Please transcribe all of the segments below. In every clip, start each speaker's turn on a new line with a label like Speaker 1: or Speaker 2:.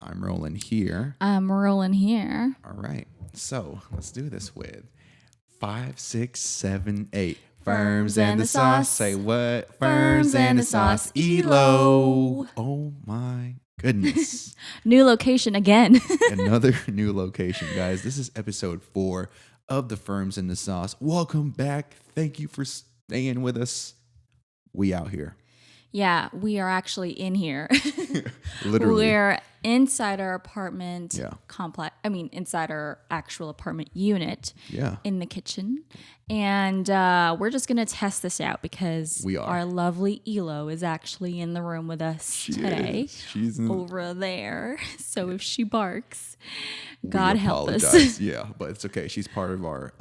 Speaker 1: I'm rolling here.
Speaker 2: I'm rolling here.
Speaker 1: All right. So let's do this with 5, 6, 7, 8.
Speaker 2: Firms and the sauce.
Speaker 1: Say what?
Speaker 2: Firms and the sauce.
Speaker 1: Elo. Oh my goodness.
Speaker 2: New location again.
Speaker 1: Another new location, guys. This is episode 4 of the Firms and the Sauce. Welcome back. Thank you for staying with us. We out here.
Speaker 2: Yeah, we are actually in here.
Speaker 1: Literally.
Speaker 2: We're inside our apartment
Speaker 1: complex.
Speaker 2: Inside our actual apartment unit.
Speaker 1: Yeah.
Speaker 2: In the kitchen. And we're just going to test this out because
Speaker 1: we are.
Speaker 2: Our lovely Elo is actually in the room with us today.
Speaker 1: She's
Speaker 2: over there. So if she barks, God help us.
Speaker 1: Yeah, but it's okay. She's part of our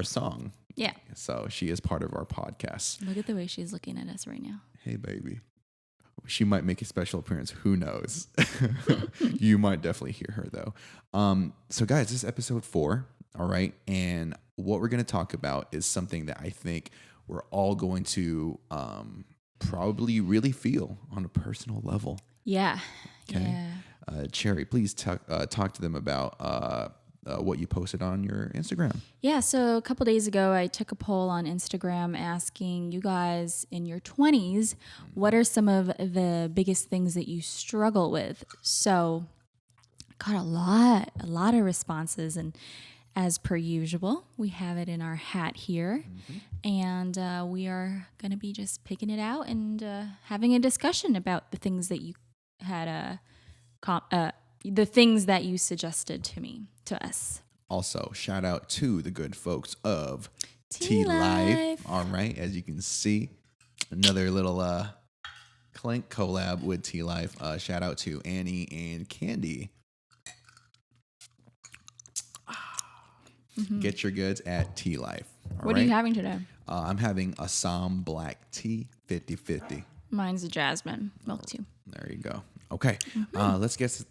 Speaker 1: song.
Speaker 2: Yeah.
Speaker 1: So she is part of our podcast.
Speaker 2: Look at the way she's looking at us right now.
Speaker 1: Hey, baby. She might make a special appearance. Who knows? You might definitely hear her, though. So, guys, this is episode 4. All right. And what we're going to talk about is something that I think we're all going to probably really feel on a personal level.
Speaker 2: Yeah.
Speaker 1: Okay. Yeah. Cherry, please talk to them about what you posted on your Instagram.
Speaker 2: Yeah, so a couple days ago, I took a poll on Instagram asking you guys in your 20s, what are some of the biggest things that you struggle with? So got a lot of responses, and as per usual, we have it in our hat here, and we are going to be just picking it out and having a discussion about the things that you had the things that you suggested to us.
Speaker 1: Also, shout out to the good folks of T-Life. All right, as you can see, another little Clank collab with T-Life. Shout out to Annie and Candy. Get your goods at T-Life.
Speaker 2: What are you having today?
Speaker 1: I'm having Assam black tea 50-50.
Speaker 2: Mine's a jasmine milk tea.
Speaker 1: There you go. Okay, let's get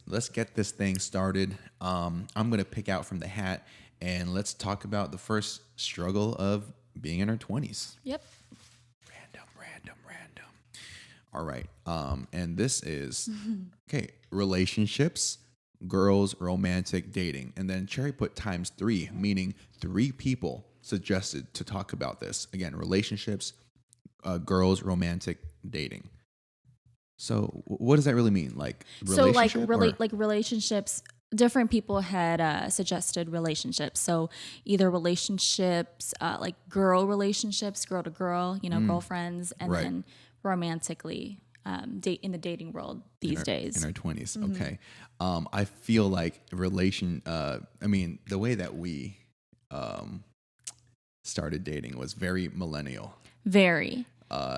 Speaker 1: this thing started. I'm gonna pick out from the hat, and let's talk about the first struggle of being in our 20s.
Speaker 2: Yep.
Speaker 1: Random. All right. And this is relationships, girls, romantic, dating, and then Cherry put ×3, meaning 3 people suggested to talk about this. Again, relationships, girls, romantic, dating. So what does that really mean? Like
Speaker 2: relationships, different people had suggested relationships. So either relationships, like girl relationships, girl to girl, girlfriends, and then romantically date in the dating world these days.
Speaker 1: In our 20s. Okay. I feel like the way that we started dating was very millennial.
Speaker 2: Very.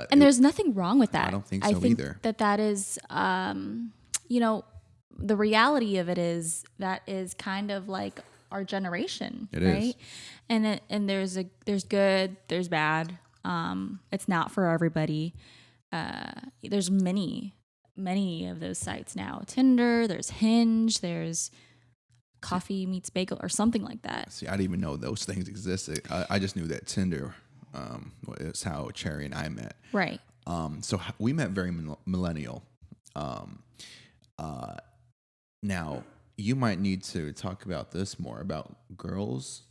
Speaker 2: And there's nothing wrong with that.
Speaker 1: I don't think so either.
Speaker 2: That is, the reality of it is that is kind of like our generation, right? Is. And there's good, there's bad. It's not for everybody. There's many of those sites now. Tinder, there's Hinge, there's Coffee Meets Bagel or something like that.
Speaker 1: See, I didn't even know those things existed. I just knew that Tinder is how Cherry and I met.
Speaker 2: Right.
Speaker 1: So we met very millennial. Now, you might need to talk about this more, about girls.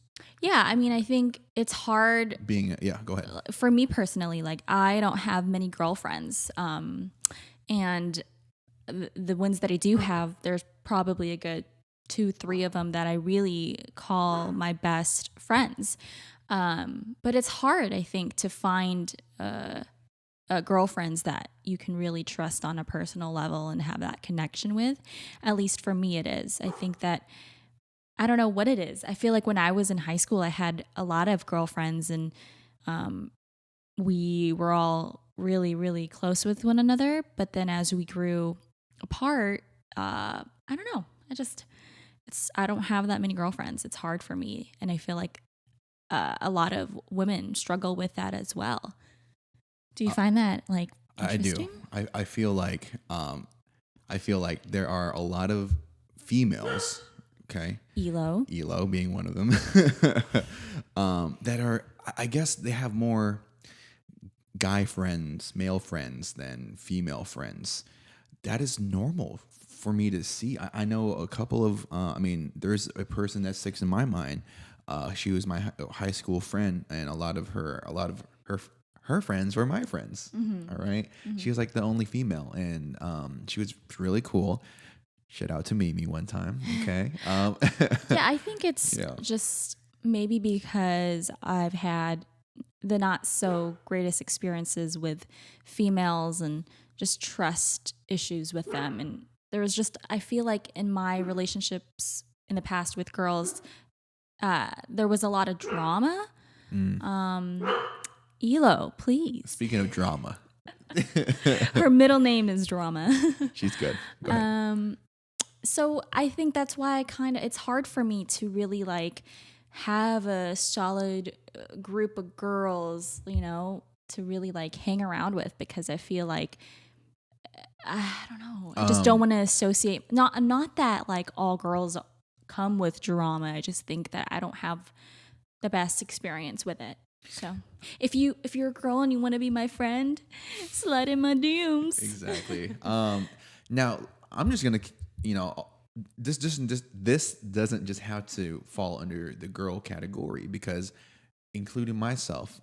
Speaker 2: Yeah, I think it's hard.
Speaker 1: Go ahead.
Speaker 2: For me personally, like I don't have many girlfriends. And the ones that I do have, there's probably a good 2-3 of them that I really call my best friends. But it's hard, I think, to find girlfriends that you can really trust on a personal level and have that connection with. At least for me, it is. I think that, I don't know what it is. I feel like when I was in high school, I had a lot of girlfriends, and we were all really, really close with one another. But then as we grew apart, I don't know. I don't have that many girlfriends. It's hard for me. And I feel like a lot of women struggle with that as well. Do you find that like interesting?
Speaker 1: I do. I feel like there are a lot of females, okay?
Speaker 2: Elo
Speaker 1: being one of them, that are, I guess they have more guy friends, male friends than female friends. That is normal for me to see. I know a couple of. I mean, there's a person that sticks in my mind. She was my high school friend, and a lot of her friends were my friends. All right, she was like the only female, and she was really cool. Shout out to Mimi one time. Okay.
Speaker 2: Yeah, I think it's just maybe because I've had the not so greatest experiences with females and just trust issues with them. And there was just, I feel like in my relationships in the past with girls, there was a lot of drama. Elo, please.
Speaker 1: Speaking of drama,
Speaker 2: her middle name is Drama.
Speaker 1: She's good. Go ahead.
Speaker 2: So I think that's why it's hard for me to really like have a solid group of girls, you know, to really like hang around with, because I feel like, I don't know, I just don't want to associate, not that like all girls come with drama. I just think that I don't have the best experience with it. So if you're a girl and you want to be my friend, slide in my DMs.
Speaker 1: Exactly. Now I'm just gonna, you know, this doesn't just have to fall under the girl category, because including myself,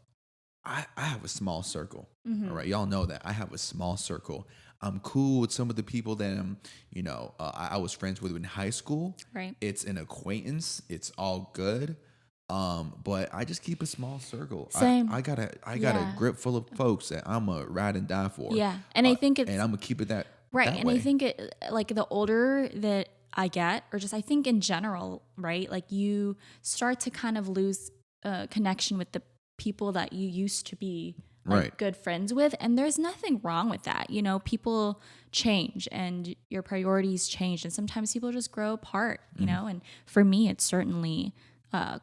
Speaker 1: I have a small circle. All right, y'all know that I have a small circle. I'm cool with some of the people that I was friends with in high school.
Speaker 2: Right.
Speaker 1: It's an acquaintance. It's all good. But I just keep a small circle.
Speaker 2: Same.
Speaker 1: I got a grip full of folks that I'm a ride and die for.
Speaker 2: Yeah, and I think it's,
Speaker 1: and I'm gonna keep it that
Speaker 2: right.
Speaker 1: that
Speaker 2: and
Speaker 1: way.
Speaker 2: I think it, like the older that I get, or just I think in general, right? Like you start to kind of lose connection with the people that you used to be like good friends with, and there's nothing wrong with that. You know, people change and your priorities change, and sometimes people just grow apart. You know, and for me, it's certainly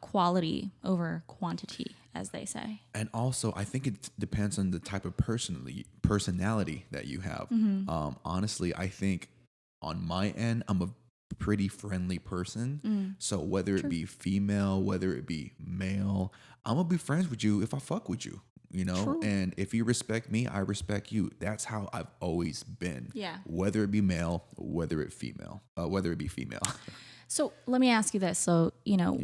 Speaker 2: quality over quantity, as they say.
Speaker 1: And also, I think it depends on the type of personality that you have. Honestly, I think on my end, I'm a pretty friendly person. So whether it be female, whether it be male, I'm gonna be friends with you if I fuck with you. You know,
Speaker 2: True.
Speaker 1: and if you respect me, I respect you. That's how I've always been.
Speaker 2: Yeah.
Speaker 1: Whether it be male, whether it be female.
Speaker 2: So let me ask you this. So, you know,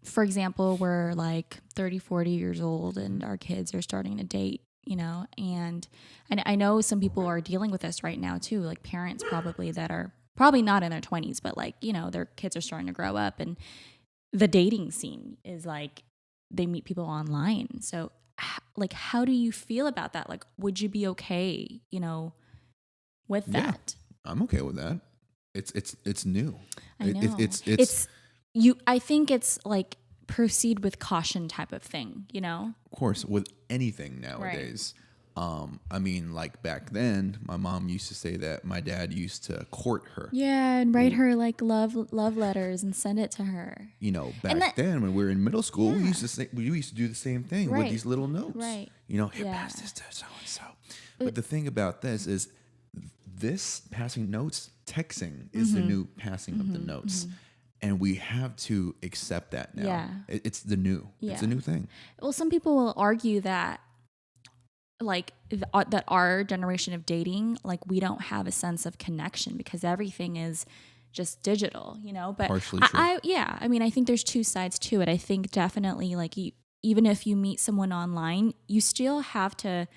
Speaker 2: for example, we're like 30, 40 years old and our kids are starting to date, you know, and I know some people are dealing with this right now too, like parents probably that are probably not in their 20s, but like, you know, their kids are starting to grow up, and the dating scene is like they meet people online. So like, how do you feel about that? Like, would you be okay, you know, with that?
Speaker 1: I'm okay with that. It's new.
Speaker 2: I know.
Speaker 1: It's
Speaker 2: I think it's like proceed with caution type of thing, you know?
Speaker 1: Of course, with anything nowadays. I mean, like back then, my mom used to say that my dad used to court her.
Speaker 2: Yeah, and write her like love letters and send it to her.
Speaker 1: You know, back then when we were in middle school, we used to do the same thing with these little notes.
Speaker 2: Right.
Speaker 1: You know, here, pass this to so and so. But the thing about this is, this passing notes, texting is the new passing of the notes. And we have to accept that now.
Speaker 2: Yeah.
Speaker 1: It's the new.
Speaker 2: Yeah.
Speaker 1: It's a new thing.
Speaker 2: Well, some people will argue that like that our generation of dating, like we don't have a sense of connection because everything is just digital, you know? But
Speaker 1: partially true.
Speaker 2: I mean, I think there's two sides to it. I think definitely like even if you meet someone online, you still have to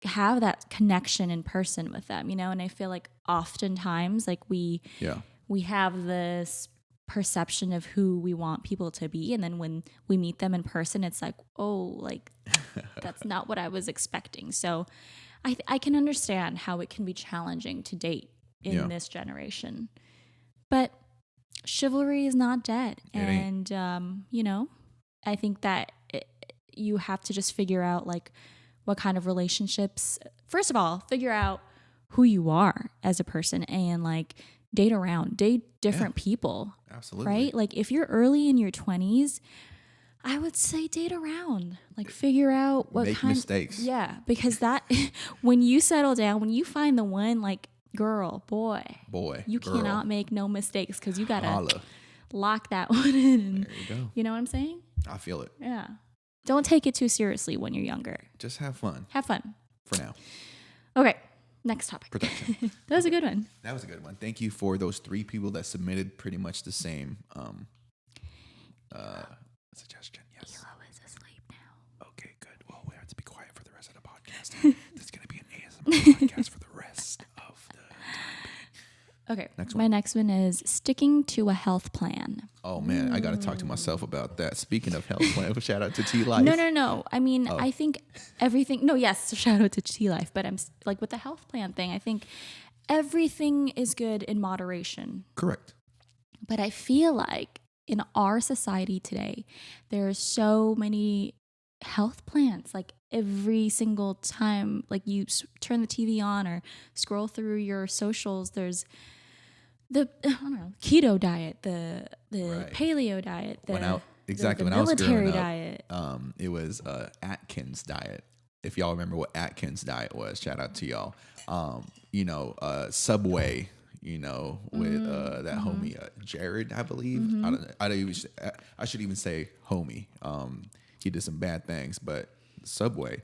Speaker 2: have that connection in person with them, you know? And I feel like oftentimes like we have this perception of who we want people to be, and then when we meet them in person, it's like, oh, like that's not what I was expecting. So I can understand how it can be challenging to date in this generation, but chivalry is not dead. And you know, I think that you have to just figure out like what kind of relationships, first of all, figure out who you are as a person, and like date different people.
Speaker 1: Absolutely.
Speaker 2: Right? Like if you're early in your 20s, I would say date around. Like figure out what
Speaker 1: make mistakes.
Speaker 2: Yeah, because that when you settle down, when you find the one, like girl, boy, you cannot make no mistakes because you gotta lock that one in.
Speaker 1: There you go.
Speaker 2: You know what I'm saying?
Speaker 1: I feel it.
Speaker 2: Yeah. Don't take it too seriously when you're younger.
Speaker 1: Just have fun.
Speaker 2: Have fun.
Speaker 1: For now.
Speaker 2: Okay. Next topic.
Speaker 1: Protection.
Speaker 2: That was a good one.
Speaker 1: That was a good one. Thank you for those 3 people that submitted pretty much the same suggestion. Yes.
Speaker 2: Elo is asleep now.
Speaker 1: Okay, good. Well, we have to be quiet for the rest of the podcast. There's going to be an ASMR podcast for the rest of the time.
Speaker 2: Okay.
Speaker 1: Next
Speaker 2: My
Speaker 1: one.
Speaker 2: next one is sticking to a health plan.
Speaker 1: Oh, man. I got to talk to myself about that. Speaking of health plan, shout out to T Life.
Speaker 2: No. I mean, I think everything. No, yes, shout out to T Life. But I'm like with the health plan thing. I think everything is good in moderation.
Speaker 1: Correct.
Speaker 2: But I feel like in our society today, there are so many health plans. Like every single time, like you turn the TV on or scroll through your socials, there's the keto diet, the
Speaker 1: Right.
Speaker 2: paleo diet, the
Speaker 1: When I was
Speaker 2: military
Speaker 1: growing up,
Speaker 2: diet.
Speaker 1: it was Atkins diet. If y'all remember what Atkins diet was, shout out to y'all. Subway, with that homie Jared, I believe. I should even say homie. He did some bad things, but Subway.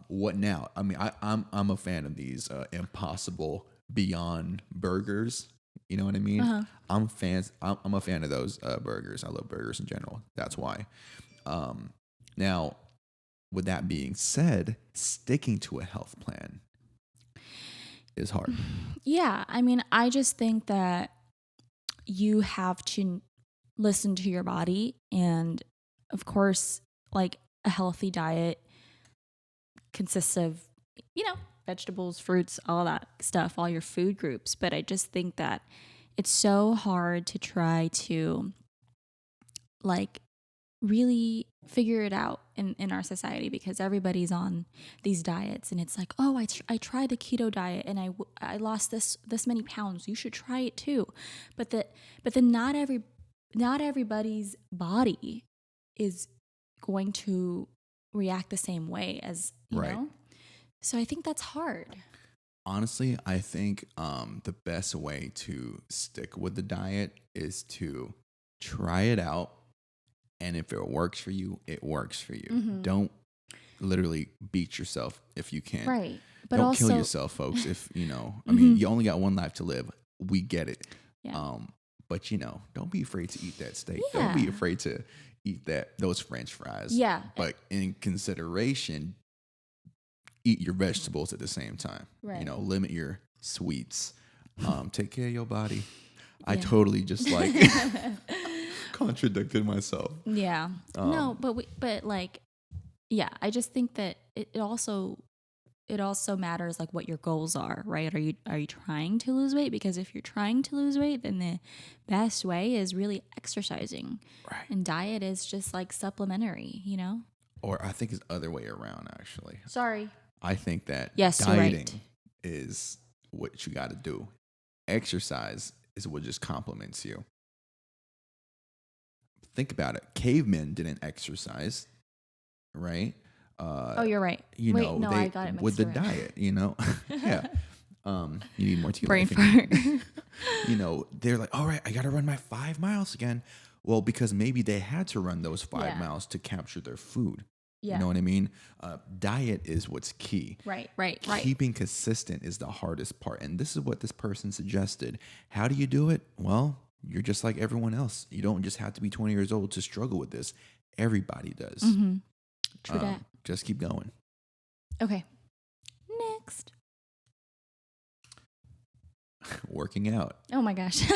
Speaker 1: What now? I mean, I'm a fan of these Impossible Beyond burgers. You know what I mean? I'm a fan of those burgers. I love burgers in general. That's why. Now, with that being said, sticking to a health plan is hard.
Speaker 2: Yeah, I mean, I just think that you have to listen to your body, and of course, like a healthy diet consists of, vegetables, fruits, all that stuff, all your food groups. But I just think that it's so hard to try to like really figure it out in our society, because everybody's on these diets and it's like, oh, I tried the keto diet and I lost this many pounds. You should try it too. But then not everybody's body is going to react the same way as you
Speaker 1: Right.
Speaker 2: know. So I think that's hard.
Speaker 1: Honestly, I think the best way to stick with the diet is to try it out. And if it works for you, it works for you. Don't literally beat yourself if you can.
Speaker 2: Right. But
Speaker 1: Don't
Speaker 2: also
Speaker 1: kill yourself, folks. If, I mean, you only got one life to live. We get it.
Speaker 2: Yeah.
Speaker 1: But, don't be afraid to eat that steak.
Speaker 2: Yeah.
Speaker 1: Don't be afraid to eat those French fries.
Speaker 2: Yeah.
Speaker 1: But in consideration, eat your vegetables at the same time.
Speaker 2: Right.
Speaker 1: Limit your sweets. Take care of your body. I
Speaker 2: Yeah.
Speaker 1: totally just contradicted myself.
Speaker 2: Yeah. No, but like, yeah, I just think that it also matters like what your goals are, right? Are you trying to lose weight? Because if you're trying to lose weight, then the best way is really exercising.
Speaker 1: Right.
Speaker 2: And diet is just like supplementary,
Speaker 1: Or I think it's the other way around, actually.
Speaker 2: Sorry.
Speaker 1: I think that
Speaker 2: Yes, you're
Speaker 1: dieting
Speaker 2: right.
Speaker 1: is what you got to do. Exercise is what just complements you. Think about it. Cavemen didn't exercise, right?
Speaker 2: Oh, you're right.
Speaker 1: You
Speaker 2: Wait,
Speaker 1: know,
Speaker 2: no,
Speaker 1: they,
Speaker 2: I got it mixed
Speaker 1: with the
Speaker 2: around.
Speaker 1: diet, Yeah. You need more tea.
Speaker 2: Brain fart.
Speaker 1: They're like, all right, I got to run my 5 miles again. Well, because maybe they had to run those 5
Speaker 2: Yeah.
Speaker 1: miles to capture their food.
Speaker 2: Yeah.
Speaker 1: You know what I mean? Diet is what's key.
Speaker 2: Right.
Speaker 1: Keeping consistent is the hardest part. And this is what this person suggested. How do you do it? Well, you're just like everyone else. You don't just have to be 20 years old to struggle with this. Everybody does.
Speaker 2: True that.
Speaker 1: Just keep going.
Speaker 2: Okay. Next.
Speaker 1: Working out.
Speaker 2: Oh my gosh.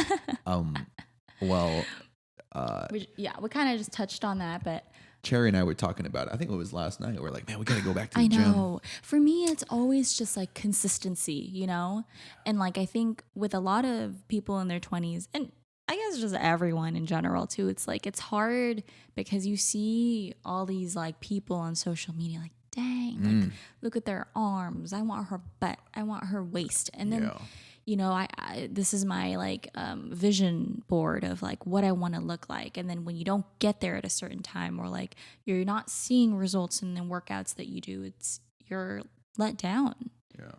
Speaker 1: Well,
Speaker 2: we kind of just touched on that, but
Speaker 1: Cherry and I were talking about it. I think it was last night. We're like, man, we got to go back to the
Speaker 2: I
Speaker 1: gym.
Speaker 2: know. For me, it's always just like consistency, And like I think with a lot of people in their 20s, and I guess just everyone in general too, it's like it's hard because you see all these like people on social media like, dang, like look at their arms. I want her butt. I want her waist. And then I this is my like vision board of like what I want to look like. And then when you don't get there at a certain time, or like you're not seeing results in the workouts that you do, you're let down.
Speaker 1: Yeah.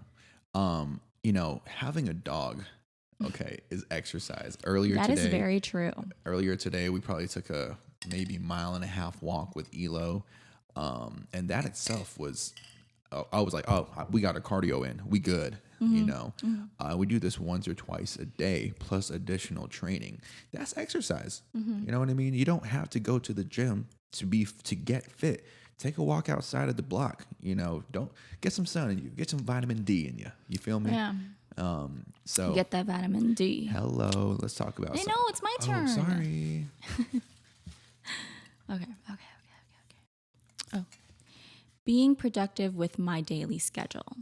Speaker 1: Having a dog, is exercise.
Speaker 2: That is very true.
Speaker 1: Earlier today, we probably took a maybe 1.5 mile walk with Elo. And that itself was I was like, oh, we got our cardio in, we good. You know, we do this once or twice a day plus additional training. That's exercise. You know what I mean? You don't have to go to the gym to get fit. Take a walk outside of the block. You know, don't get some sun in you. Get some vitamin D in you. You feel me?
Speaker 2: Yeah.
Speaker 1: So
Speaker 2: Get that vitamin D.
Speaker 1: hello. Let's talk about.
Speaker 2: I know it's my turn.
Speaker 1: Oh, sorry.
Speaker 2: Okay. Oh, being productive with my daily schedule.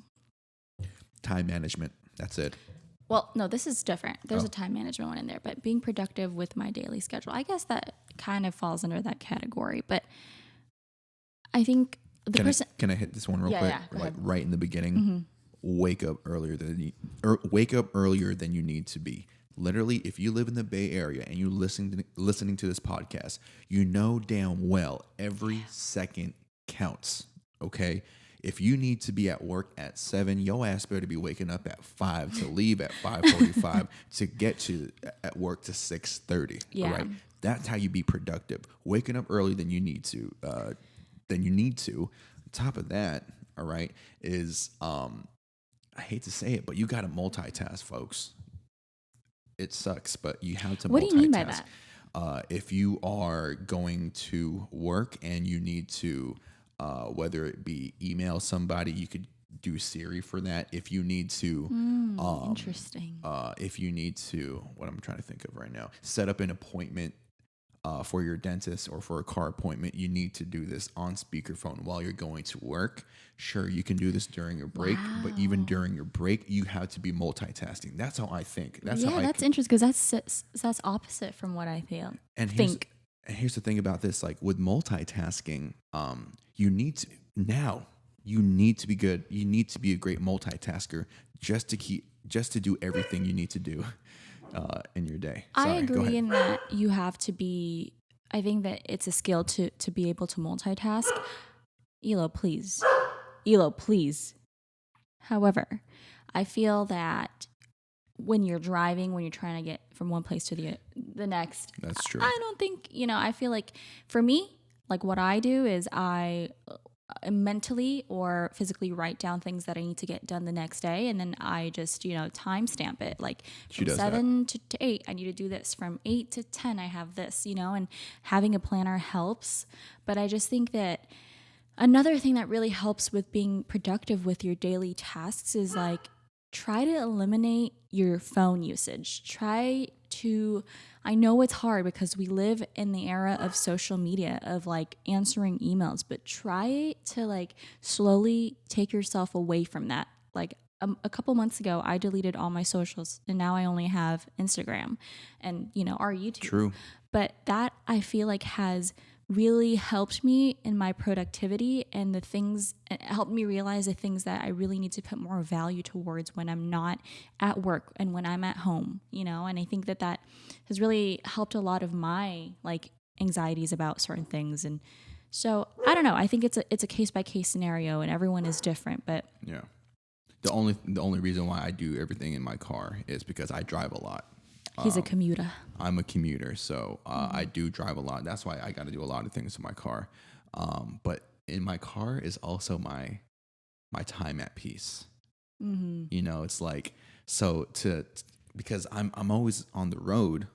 Speaker 1: Time management. That's it.
Speaker 2: Well, no, this is different. There's a time management one in there, but being productive with my daily schedule. I guess that kind of falls under that category, but I think
Speaker 1: Can I hit this one real quick?
Speaker 2: Yeah, go ahead.
Speaker 1: Right in the beginning. Wake up earlier than you need to be. Literally, if you live in the Bay Area and you're listening to this podcast, you know damn well every second counts. Okay. If you need to be at work at 7, your ass better be waking up at 5 to leave at 5:45 to get to at work to 6:30.
Speaker 2: Yeah.
Speaker 1: All right. That's how you be productive. Waking up early than you need to. On top of that, all right, is I hate to say it, but you got to multitask, folks. It sucks, but you have to multitask.
Speaker 2: What do you mean by that?
Speaker 1: If you are going to work and you need to, whether it be email somebody, you could do Siri for that. If you need to,
Speaker 2: Interesting.
Speaker 1: if you need to, what I'm trying to think of right now, set up an appointment for your dentist or for a car appointment, you need to do this on speakerphone while you're going to work. Sure, you can do this during your break, but even during your break, you have to be multitasking. That's how I think. That's
Speaker 2: interesting because that's opposite from what I feel.
Speaker 1: And here's the thing about this: like with multitasking, you need to be good. You need to be a great multitasker just to do everything you need to do in your day.
Speaker 2: Sorry, I agree in that you have to be. I think that it's a skill to be able to multitask. Elo, please. However, I feel that when you're driving, when you're trying to get from one place to the next,
Speaker 1: that's true.
Speaker 2: I don't think, I feel like for me, like what I do is I mentally or physically write down things that I need to get done the next day. And then I just, timestamp it. Like from 7 to 8, I need to do this. From 8 to 10, I have this, and having a planner helps. But I just think that another thing that really helps with being productive with your daily tasks is like try to eliminate your phone usage. I know it's hard because we live in the era of social media, of like answering emails, but try to like slowly take yourself away from that. Like a couple months ago, I deleted all my socials and now I only have Instagram and, our YouTube.
Speaker 1: True.
Speaker 2: But that I feel like has really helped me in my productivity and it helped me realize the things that I really need to put more value towards when I'm not at work and when I'm at home, and I think that has really helped a lot of my like anxieties about certain things. And so I don't know, I think it's a case by case scenario and everyone is different, but
Speaker 1: yeah. The only reason why I do everything in my car is because I drive a lot.
Speaker 2: He's a commuter.
Speaker 1: I'm a commuter, so I do drive a lot. That's why I got to do a lot of things in my car. But in my car is also my time at peace. Mm-hmm. It's like because I'm always on the road.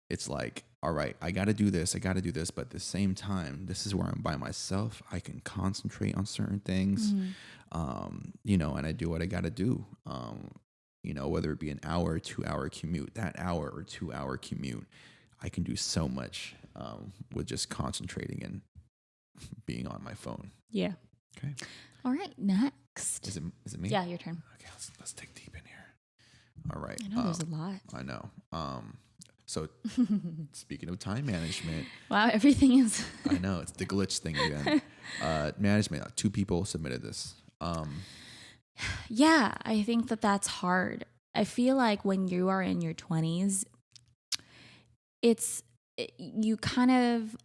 Speaker 1: It's like, all right, I got to do this, but at the same time, this is where I'm by myself. I can concentrate on certain things, and I do what I got to do. Whether it be an hour or 2 hour commute, that hour or 2 hour commute, I can do so much with just concentrating and being on my phone.
Speaker 2: Yeah.
Speaker 1: Okay.
Speaker 2: All right. Next.
Speaker 1: Is it me?
Speaker 2: Yeah, your turn.
Speaker 1: Okay. Let's dig deep in here. All right.
Speaker 2: I know there's a lot.
Speaker 1: I know. So speaking of time management.
Speaker 2: Wow, everything is.
Speaker 1: I know, it's the glitch thing again. Management. 2 people submitted this.
Speaker 2: Yeah, I think that's hard. I feel like when you are in your 20s, you kind of,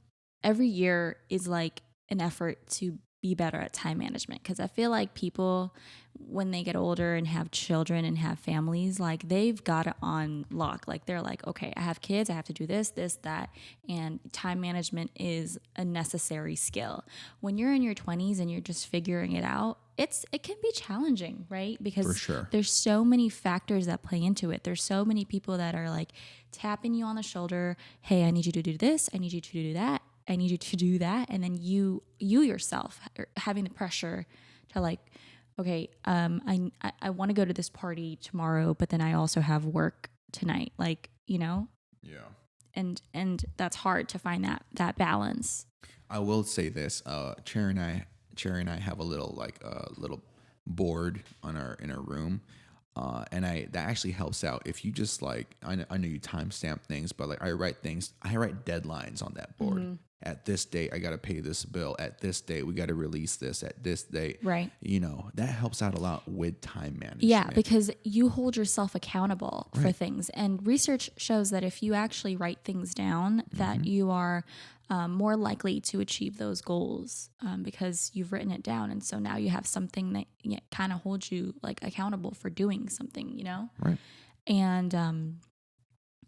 Speaker 2: every year is like an effort to be better at time management, because I feel like people, when they get older and have children and have families, like they've got it on lock. Like they're like, okay, I have kids, I have to do this, this, that, and time management is a necessary skill. When you're in your 20s and you're just figuring it out, it can be challenging, right?
Speaker 1: For
Speaker 2: Because
Speaker 1: sure.
Speaker 2: there's so many factors that play into it. There's so many people that are like tapping you on the shoulder, hey, I need you to do this, I need you to do that, I need you to do that. And then you yourself are having the pressure to like, okay, I want to go to this party tomorrow, but then I also have work tonight. Like, you know,
Speaker 1: Yeah.
Speaker 2: and that's hard to find that balance.
Speaker 1: I will say this, Cherry and I have a little little board in our room. And that actually helps out if you just like, I know you timestamp things, but like I write deadlines on that board.
Speaker 2: Mm-hmm.
Speaker 1: At this date, I got to pay this bill. At this date, we got to release this. At this date,
Speaker 2: Right.
Speaker 1: You know, that helps out a lot with time management.
Speaker 2: Yeah, because you hold yourself accountable for
Speaker 1: Right.
Speaker 2: things. And research shows that if you actually write things down, that you are more likely to achieve those goals because you've written it down. And so now you have something that kind of holds you like accountable for doing something, you know?
Speaker 1: Right.
Speaker 2: And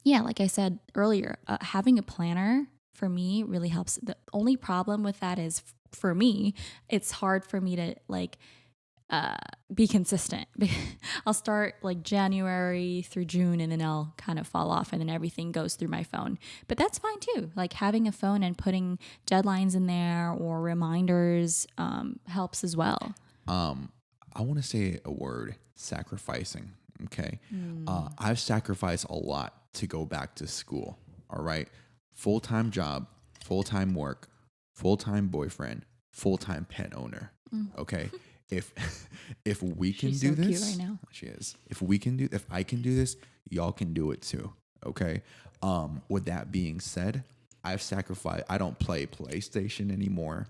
Speaker 2: yeah, like I said earlier, having a planner for me really helps. The only problem with that is for me, it's hard for me to like be consistent. I'll start like January through June and then I'll kind of fall off and then everything goes through my phone. But that's fine too. Like having a phone and putting deadlines in there or reminders helps as well.
Speaker 1: I want to say a word, sacrificing. Okay. I've sacrificed a lot to go back to school. All right. Full-time job, full-time work, full-time boyfriend, full-time pet owner. Okay. If we can
Speaker 2: She's
Speaker 1: do
Speaker 2: so
Speaker 1: this,
Speaker 2: cute right now.
Speaker 1: she is. If I can do this, y'all can do it too. Okay. With that being said, I've sacrificed. I don't play PlayStation anymore.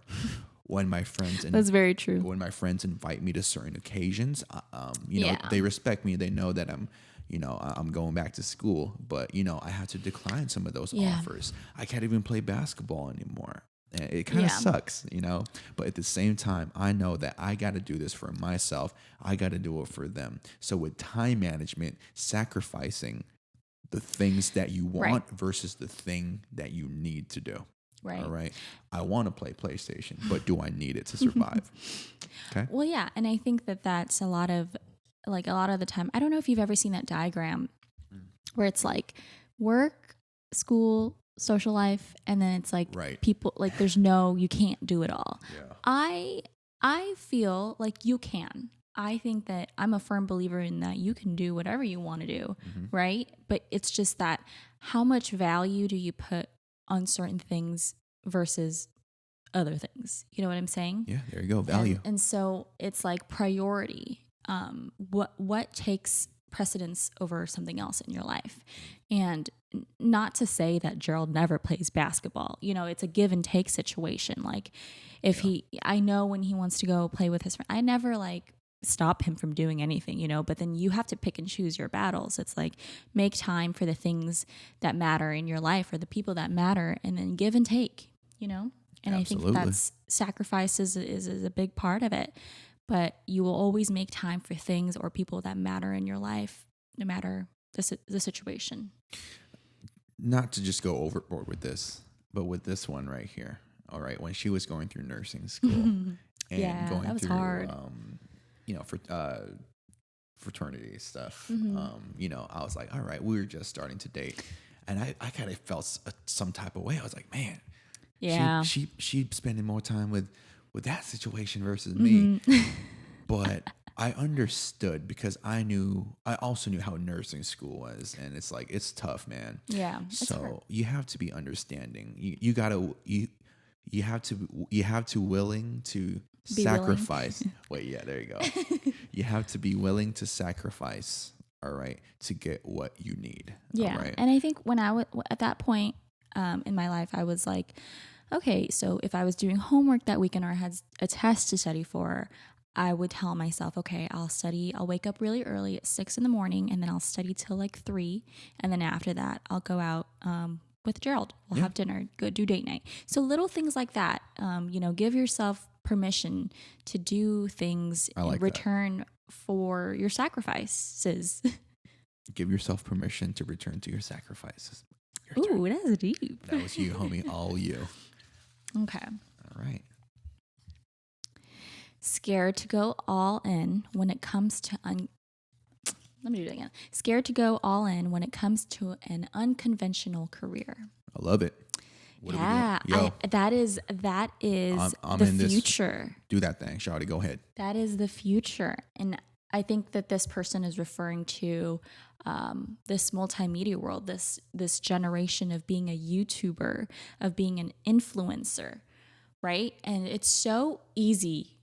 Speaker 1: When my friends
Speaker 2: That's very true.
Speaker 1: when my friends invite me to certain occasions, you know,
Speaker 2: Yeah.
Speaker 1: they respect me. They know that I'm going back to school, but you know, I have to decline some of those
Speaker 2: Yeah.
Speaker 1: offers. I can't even play basketball anymore. And it kind of
Speaker 2: Yeah.
Speaker 1: sucks, you know, but at the same time, I know that I got to do this for myself. I got to do it for them. So with time management, sacrificing the things that you want versus the thing that you need to do.
Speaker 2: Right.
Speaker 1: All right. I want to play PlayStation, but do I need it to survive? Okay.
Speaker 2: Well, yeah. And I think that that's a lot of the time. I don't know if you've ever seen that diagram where it's like work, school, social life, and then it's like
Speaker 1: Right.
Speaker 2: people, like you can't do it all.
Speaker 1: Yeah.
Speaker 2: I feel like you can. I think that I'm a firm believer in that you can do whatever you want to do, right? But it's just that how much value do you put on certain things versus other things? You know what I'm saying?
Speaker 1: Yeah. There you go. Value.
Speaker 2: And so it's like priority. What takes precedence over something else in your life? And not to say that Gerald never plays basketball. You know, it's a give and take situation. Like I know when he wants to go play with his friend, I never like stop him from doing anything, you know, but then you have to pick and choose your battles. It's like make time for the things that matter in your life or the people that matter, and then give and take, you know? And
Speaker 1: Absolutely.
Speaker 2: I think that's sacrifice is a big part of it. But you will always make time for things or people that matter in your life, no matter the situation.
Speaker 1: Not to just go overboard with this, but with this one right here. All right. When she was going through nursing school and
Speaker 2: Yeah,
Speaker 1: going
Speaker 2: that was
Speaker 1: through,
Speaker 2: hard.
Speaker 1: You know, for fraternity stuff, you know, I was like, all right, we were just starting to date. And I kind of felt some type of way. I was like, man,
Speaker 2: Yeah.
Speaker 1: she spending more time with that situation versus me. But I understood because I also knew how nursing school was, and it's like it's tough, man.
Speaker 2: Yeah. It's hard.
Speaker 1: So you have to be understanding. You have to willing to
Speaker 2: Be willing.
Speaker 1: sacrifice. Wait, yeah, there you go. You have to be willing to sacrifice. All right, to get what you need.
Speaker 2: Yeah.
Speaker 1: All right.
Speaker 2: And I think when I was at that point in my life, I was like, okay, so if I was doing homework that weekend or I had a test to study for, I would tell myself, okay, I'll wake up really early at 6 a.m. and then I'll study till like 3. And then after that, I'll go out with Gerald. We'll have dinner, go do date night. So little things like that, you know, give yourself permission to do things
Speaker 1: I like
Speaker 2: in return for your sacrifices.
Speaker 1: Give yourself permission to return to your sacrifices. Your turn.
Speaker 2: Ooh, that's deep.
Speaker 1: That was you, homie. All you.
Speaker 2: Okay.
Speaker 1: All right.
Speaker 2: Scared to go all in when it comes to let me do it again. Scared to go all in when it comes to an unconventional career.
Speaker 1: I love it. What
Speaker 2: Yeah,
Speaker 1: are we doing? Yo,
Speaker 2: that is
Speaker 1: I'm
Speaker 2: the
Speaker 1: in this.
Speaker 2: future.
Speaker 1: Do that thing, Shawty. Go ahead.
Speaker 2: That is the future, and I think that this person is referring to this multimedia world, this generation of being a YouTuber, of being an influencer, right? And it's so easy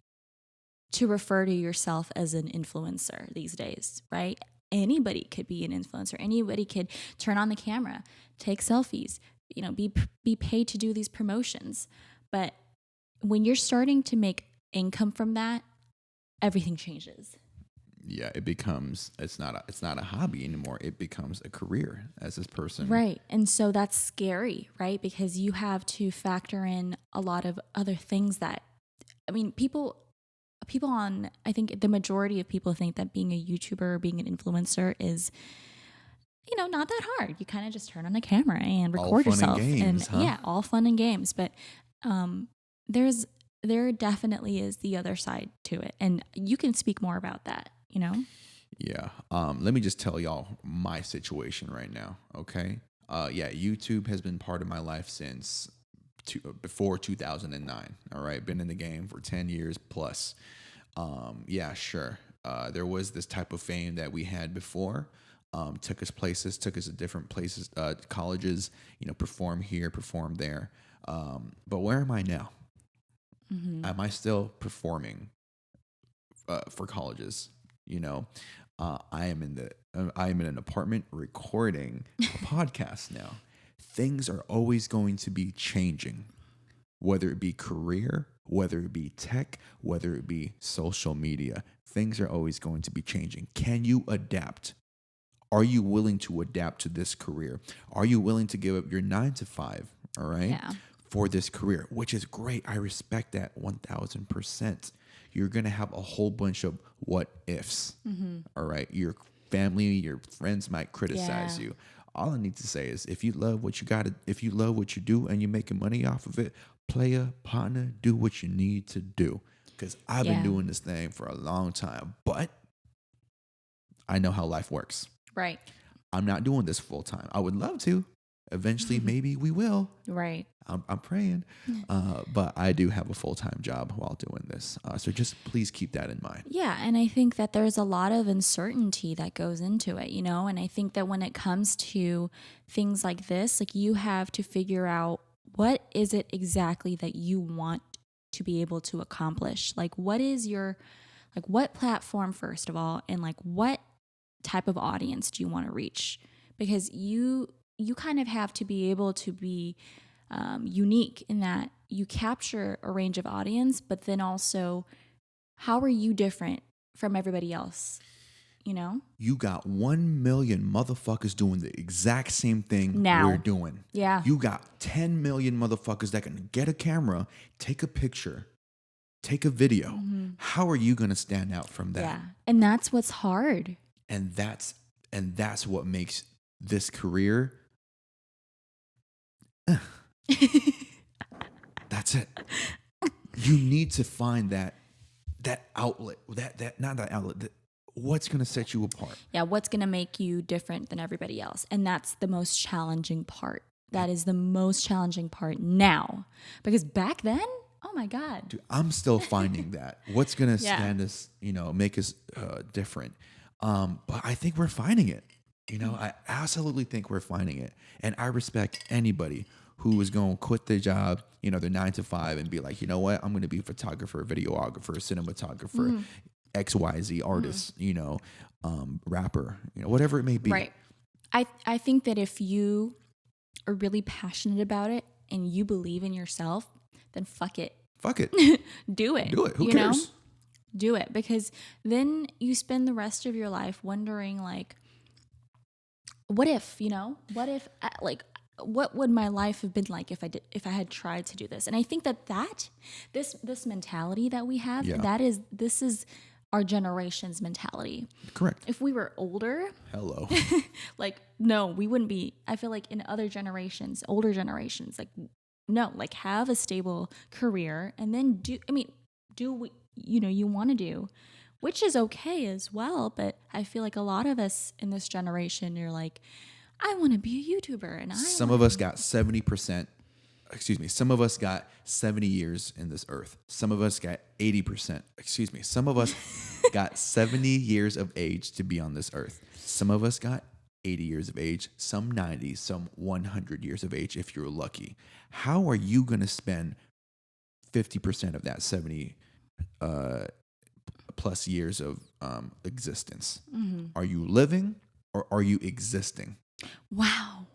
Speaker 2: to refer to yourself as an influencer these days, right? Anybody could be an influencer. Anybody could turn on the camera, take selfies, be paid to do these promotions. But when you're starting to make income from that, everything changes.
Speaker 1: Yeah, it's not a hobby anymore. It becomes a career as this person.
Speaker 2: Right. And so that's scary, right? Because you have to factor in a lot of other things that, people I think the majority of people think that being a YouTuber or being an influencer is, not that hard. You kind of just turn on a camera and record yourself. All fun and games. But there definitely is the other side to it. And you can speak more about that,
Speaker 1: Yeah. Let me just tell y'all my situation right now. Okay. YouTube has been part of my life since before 2009. All right. Been in the game for 10 years plus. Sure. There was this type of fame that we had before. Took us to different places, colleges, perform here, perform there. But where am I now? Mm-hmm. Am I still performing for colleges? I am in an apartment recording a podcast now. Things are always going to be changing, whether it be career, whether it be tech, whether it be social media. Things are always going to be changing. Can you adapt? Are you willing to adapt to this career? Are you willing to give up your 9 to 5, all right, for this career, which is great. I respect that 1,000%. You're going to have a whole bunch of what ifs, all right? Your family, your friends might criticize you. All I need to say is if you love what you do and you're making money off of it, player, partner, do what you need to do. Because I've been doing this thing for a long time, but I know how life works.
Speaker 2: Right.
Speaker 1: I'm not doing this full time. I would love to. Eventually, maybe we will.
Speaker 2: Right.
Speaker 1: I'm praying. But I do have a full-time job while doing this. So just please keep that in mind.
Speaker 2: Yeah. And I think that there's a lot of uncertainty that goes into it, and I think that when it comes to things like this, like you have to figure out what is it exactly that you want to be able to accomplish? Like what platform, first of all, and like what type of audience do you want to reach? Because you kind of have to be able to be unique in that you capture a range of audience, but then also how are you different from everybody else?
Speaker 1: You got 1 million motherfuckers doing the exact same thing we're doing.
Speaker 2: Yeah.
Speaker 1: You got 10 million motherfuckers that can get a camera, take a picture, take a video. Mm-hmm. How are you going to stand out from that?
Speaker 2: Yeah. And that's what's hard.
Speaker 1: And that's what makes this career. That's it. You need to find that outlet. What's going to set you apart?
Speaker 2: Yeah, what's going to make you different than everybody else? And that's the most challenging part. That is the most challenging part now. Because back then, oh my God.
Speaker 1: Dude, I'm still finding that. What's going to stand us, make us different. But I think we're finding it. I absolutely think we're finding it. And I respect anybody who is going to quit their job, their 9 to 5 and be like, you know what? I'm going to be a photographer, videographer, cinematographer, XYZ artist, rapper, whatever it may be.
Speaker 2: Right. I think that if you are really passionate about it and you believe in yourself, then fuck it. Do it.
Speaker 1: Who cares?
Speaker 2: Do it, because then you spend the rest of your life wondering, like, what if, what would my life have been like if I had tried to do this? And I think this mentality that we have,
Speaker 1: Yeah.
Speaker 2: this is our generation's mentality.
Speaker 1: Correct.
Speaker 2: If we were older,
Speaker 1: Hello.
Speaker 2: like, no, we wouldn't be. I feel like in other generations, older generations, like, no, like, have a stable career and then do what you want to do, which is okay as well. But I feel like a lot of us in this generation, you're like, I want to be a YouTuber, and
Speaker 1: Some of us got 70%. Excuse me. Some of us got 70 years in this earth. Some of us got 80%. Excuse me. Some of us got 70 years of age to be on this earth. Some of us got 80 years of age, some 90, some 100 years of age if you're lucky. How are you going to spend 50% of that 70 plus years of existence? Are you living or are you existing?
Speaker 2: Wow.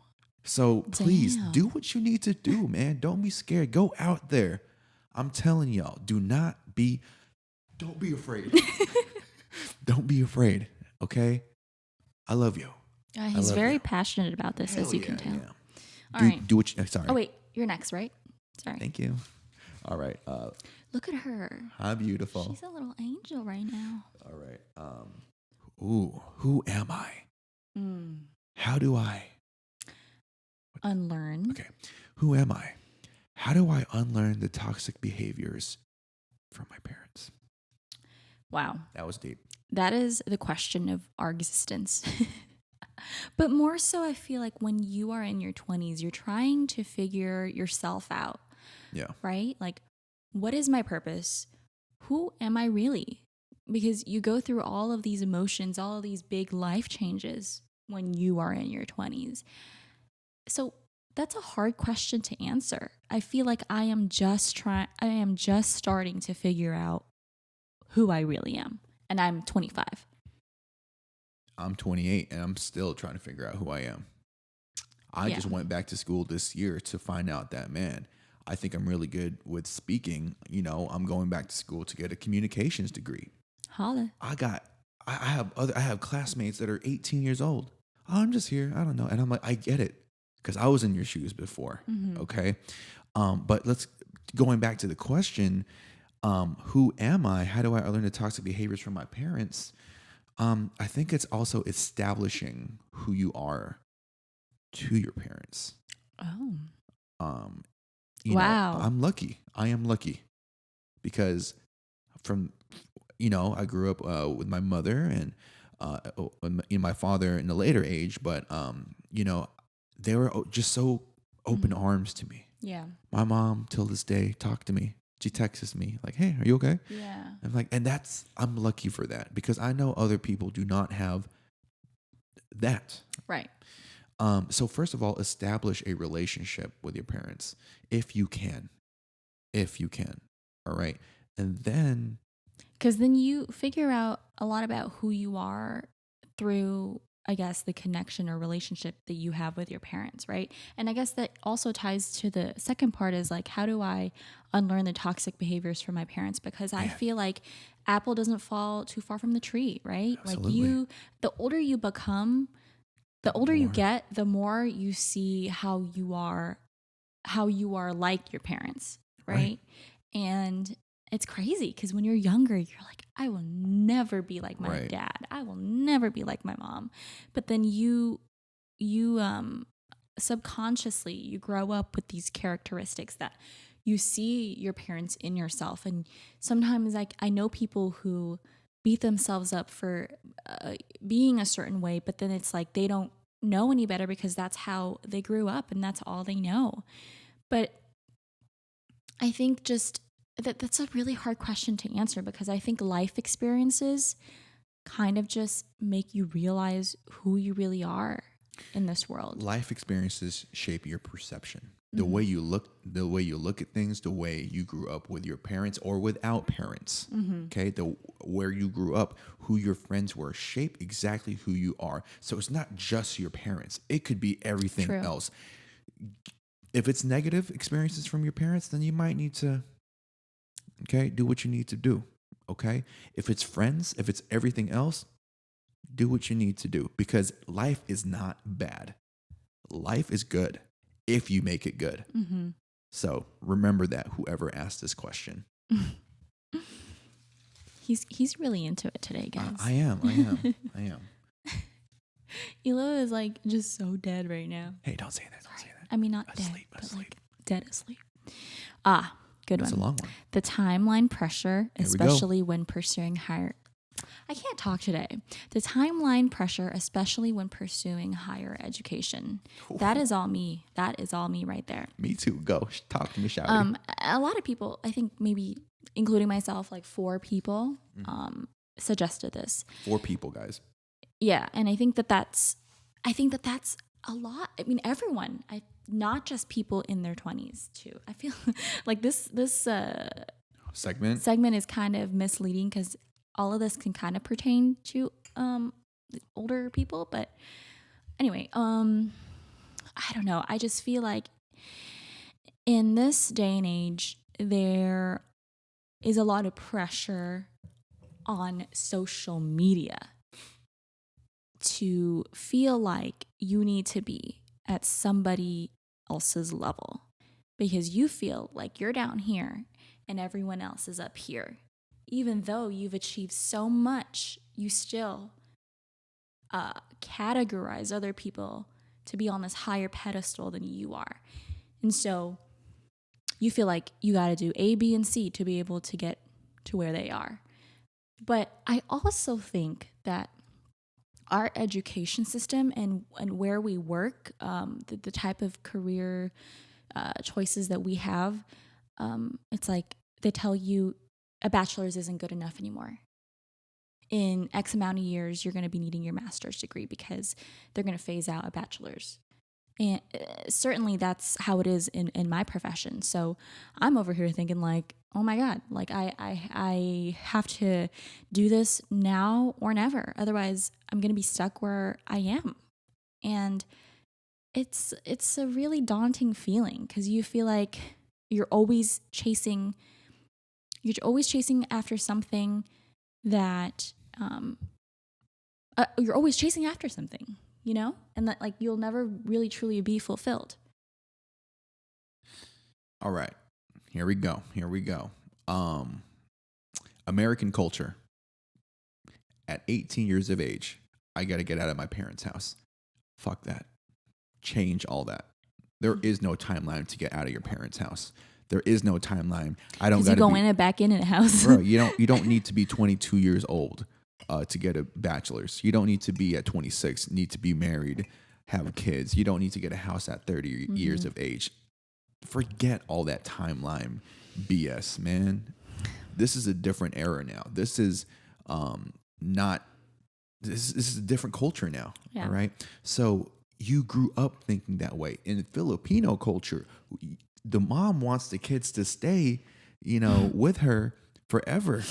Speaker 1: So please
Speaker 2: Damn.
Speaker 1: do what you need to do, man. Don't be scared. Go out there. I'm telling y'all, don't be afraid. Don't be afraid. Okay. I love you.
Speaker 2: He's
Speaker 1: love
Speaker 2: very
Speaker 1: you.
Speaker 2: passionate about this, as you can tell. All
Speaker 1: Do,
Speaker 2: right.
Speaker 1: do what you, sorry.
Speaker 2: Oh, wait. You're next, right? Sorry.
Speaker 1: Thank you. All right.
Speaker 2: Look at her.
Speaker 1: Hi, beautiful.
Speaker 2: She's a little angel right now.
Speaker 1: All right. Who am I? How do I?
Speaker 2: Unlearn.
Speaker 1: Okay. Who am I? How do I unlearn the toxic behaviors from my parents?
Speaker 2: Wow.
Speaker 1: That was deep.
Speaker 2: That is the question of our existence. But more so, I feel like when you are in your 20s, you're trying to figure yourself out,
Speaker 1: Yeah.
Speaker 2: right? Like, what is my purpose? Who am I really? Because you go through all of these emotions, all of these big life changes when you are in your 20s. So that's a hard question to answer. I feel like I am just starting to figure out who I really am. And I'm 25.
Speaker 1: I'm 28 and I'm still trying to figure out who I am. I just went back to school this year to find out that, man, I think I'm really good with speaking. I'm going back to school to get a communications degree.
Speaker 2: Holla.
Speaker 1: I have classmates that are 18 years old. Oh, I'm just here. I don't know. And I'm like, I get it because I was in your shoes before. Okay. But going back to the question, who am I? How do I learn the toxic behaviors from my parents? I think it's also establishing who you are to your parents.
Speaker 2: Oh.
Speaker 1: Wow. I'm lucky. I am lucky because I grew up with my mother and my father in a later age, but they were just so open arms to me.
Speaker 2: Yeah.
Speaker 1: My mom till this day talked to me. She texts me like, "Hey, are you okay?"
Speaker 2: Yeah.
Speaker 1: I'm like, I'm lucky for that because I know other people do not have that.
Speaker 2: Right.
Speaker 1: So first of all, establish a relationship with your parents if you can. All right. And then,
Speaker 2: because then you figure out a lot about who you are through, I guess, the connection or relationship that you have with your parents, right? And I guess that also ties to the second part is like, how do I unlearn the toxic behaviors from my parents? Because I feel like apple doesn't fall too far from the tree, right?
Speaker 1: Absolutely.
Speaker 2: Like the older you become, the older you get, the more you see how you are like your parents, right? And it's crazy because when you're younger, you're like, I will never be like my dad. I will never be like my mom. But then you subconsciously, you grow up with these characteristics that you see your parents in yourself. And sometimes I know people who beat themselves up for being a certain way, but then it's like they don't know any better because that's how they grew up and that's all they know. But I think just that's a really hard question to answer because I think life experiences kind of just make you realize who you really are in this world.
Speaker 1: Life experiences shape your perception. The way you look at things, the way you grew up with your parents or without parents. Okay, where you grew up, who your friends were, shape exactly who you are. So it's not just your parents; it could be everything else. If it's negative experiences from your parents, then you might need to, do what you need to do. Okay, if it's friends, if it's everything else, do what you need to do because life is not bad. Life is good. if you make it good.
Speaker 2: Mm-hmm.
Speaker 1: So remember that, whoever asked this question.
Speaker 2: He's really into it today, guys.
Speaker 1: I am.
Speaker 2: Elo is like just so dead right now.
Speaker 1: Hey, don't say that. Don't say that.
Speaker 2: I mean, not
Speaker 1: Asleep,
Speaker 2: dead, but
Speaker 1: asleep.
Speaker 2: like dead asleep. Good
Speaker 1: That's
Speaker 2: one.
Speaker 1: a long one.
Speaker 2: The timeline pressure,
Speaker 1: Here we go.
Speaker 2: especially when pursuing higher. I can't talk today. The timeline pressure, especially when pursuing higher education. That is all me. That is all me right there.
Speaker 1: Me too. Go. Talk to me, Shouty.
Speaker 2: A lot of people, I think maybe including myself, like 4 people, suggested this.
Speaker 1: 4 people, guys.
Speaker 2: Yeah, and I think that's a lot. I mean, everyone. Not just people in their 20s too. I feel like this segment is kind of misleading because all of this can kind of pertain to older people. But anyway, I don't know. I just feel like in this day and age, there is a lot of pressure on social media to feel like you need to be at somebody else's level because you feel like you're down here and everyone else is up here. Even though you've achieved so much, you still categorize other people to be on this higher pedestal than you are. And so you feel like you got to do A, B, and C to be able to get to where they are. But I also think that our education system and where we work, the type of career choices that we have, it's like they tell you a bachelor's isn't good enough anymore. In X amount of years, you're going to be needing your master's degree because they're going to phase out a bachelor's. And certainly that's how it is in my profession. So I'm over here thinking like, oh my God, like I have to do this now or never. Otherwise, I'm going to be stuck where I am. And it's a really daunting feeling because you feel like you're always chasing after something that you're always chasing after something, you know, and that like you'll never really truly be fulfilled.
Speaker 1: All right, here we go. American culture. At 18 years of age, I got to get out of my parents' house. Fuck that. Change all that. There is no timeline to get out of your parents' house. There is no timeline. I don't.
Speaker 2: Because you go in and back in a house,
Speaker 1: bro. You don't need to be 22 years old to get a bachelor's. You don't need to be at 26. Need to be married, have kids. You don't need to get a house at 30 years of age. Forget all that timeline BS, man. This is a different era now. This is not. This is a different culture now.
Speaker 2: Yeah.
Speaker 1: All right. So you grew up thinking that way. In Filipino culture, the mom wants the kids to stay, with her forever,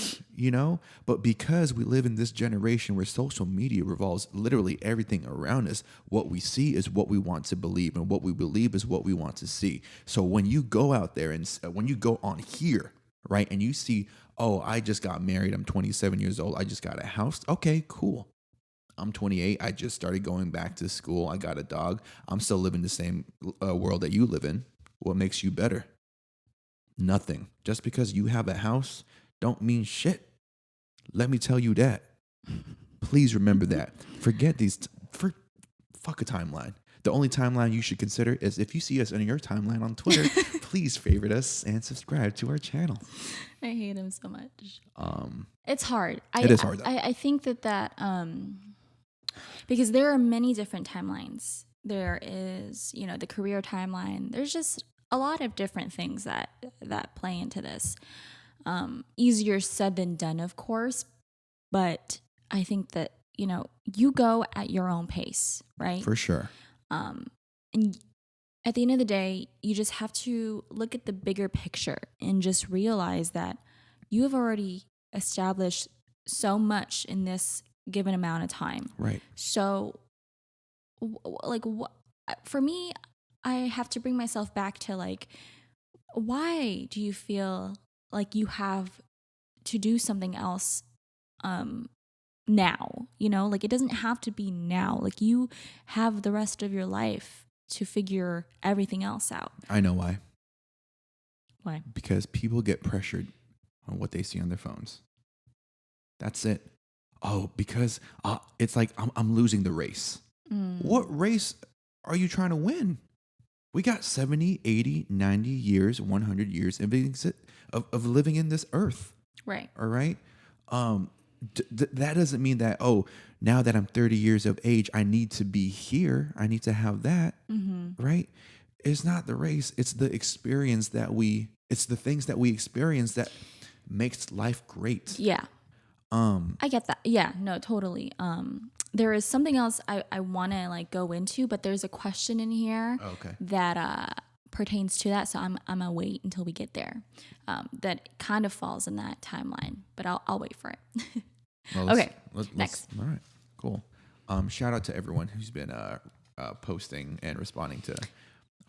Speaker 1: But because we live in this generation where social media revolves literally everything around us, what we see is what we want to believe, and what we believe is what we want to see. So when you go out there and when you go on here, right, and you see, oh, I just got married, I'm 27 years old, I just got a house. Okay, cool. I'm 28. I just started going back to school. I got a dog. I'm still living the same world that you live in. What makes you better? Nothing. Just because you have a house don't mean shit. Let me tell you that. Please remember that. Forget fuck a timeline. The only timeline you should consider is if you see us on your timeline on Twitter, please favorite us and subscribe to our channel.
Speaker 2: I hate him so much. It's hard.
Speaker 1: It is hard, though.
Speaker 2: I think that because there are many different timelines. There is, the career timeline. There's just a lot of different things that play into this. Easier said than done, of course, but I think that, you go at your own pace, right?
Speaker 1: For sure.
Speaker 2: And at the end of the day, you just have to look at the bigger picture and just realize that you have already established so much in this given amount of time.
Speaker 1: Right.
Speaker 2: So, for me, I have to bring myself back to why do you feel like you have to do something else now? It doesn't have to be now. You have the rest of your life to figure everything else out.
Speaker 1: I know why.
Speaker 2: Why?
Speaker 1: Because people get pressured on what they see on their phones. That's it. Oh, because it's like I'm losing the race. What race are you trying to win? We got 70, 80, 90 years, 100 years of living in this earth.
Speaker 2: Right.
Speaker 1: All right. That doesn't mean that, oh, now that I'm 30 years of age, I need to be here. I need to have that. Right. It's not the race. It's the experience it's the things that we experience that makes life great.
Speaker 2: Yeah. I get that. Yeah, no, totally. There is something else I want to like go into, but there's a question in here that pertains to that. So I'm gonna wait until we get there. That kind of falls in that timeline, but I'll wait for it.
Speaker 1: Well,
Speaker 2: okay. Next.
Speaker 1: All right. Cool. Shout out to everyone who's been posting and responding to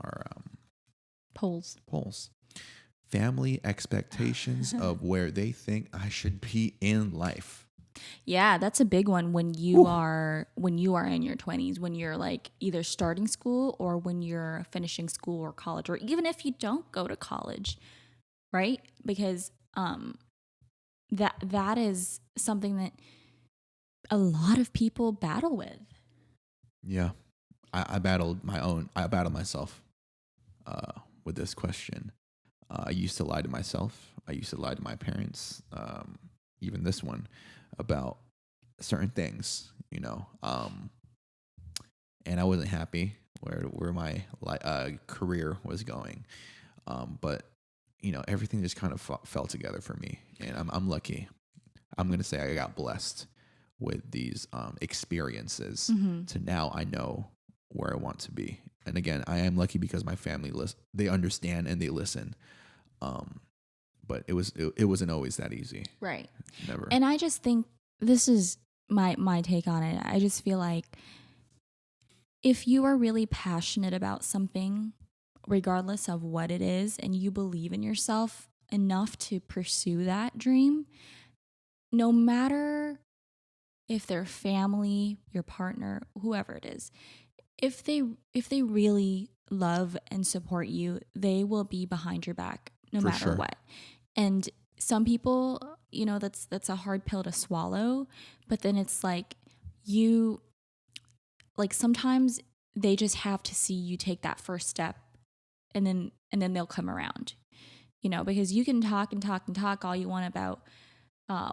Speaker 1: our
Speaker 2: polls.
Speaker 1: Family expectations of where they think I should be in life.
Speaker 2: Yeah, that's a big one when you are in your 20s, when you're like either starting school or when you're finishing school or college, or even if you don't go to college, right? Because that is something that a lot of people battle with.
Speaker 1: Yeah. I battled myself with this question. I used to lie to myself. I used to lie to my parents, even this one, about certain things, and I wasn't happy where my career was going. But everything just kind of fell together for me, and I'm lucky. I'm gonna say I got blessed with these experiences to now I know where I want to be. And again, I am lucky because my family they understand and they listen. But it wasn't always that easy.
Speaker 2: Right.
Speaker 1: Never.
Speaker 2: And I just think this is my take on it. I just feel like if you are really passionate about something, regardless of what it is, and you believe in yourself enough to pursue that dream, no matter if they're family, your partner, whoever it is, if they really love and support you, they will be behind your back no
Speaker 1: For
Speaker 2: matter
Speaker 1: sure.
Speaker 2: what. And some people, that's a hard pill to swallow, but then it's like sometimes they just have to see you take that first step, and then they'll come around, because you can talk and talk and talk all you want about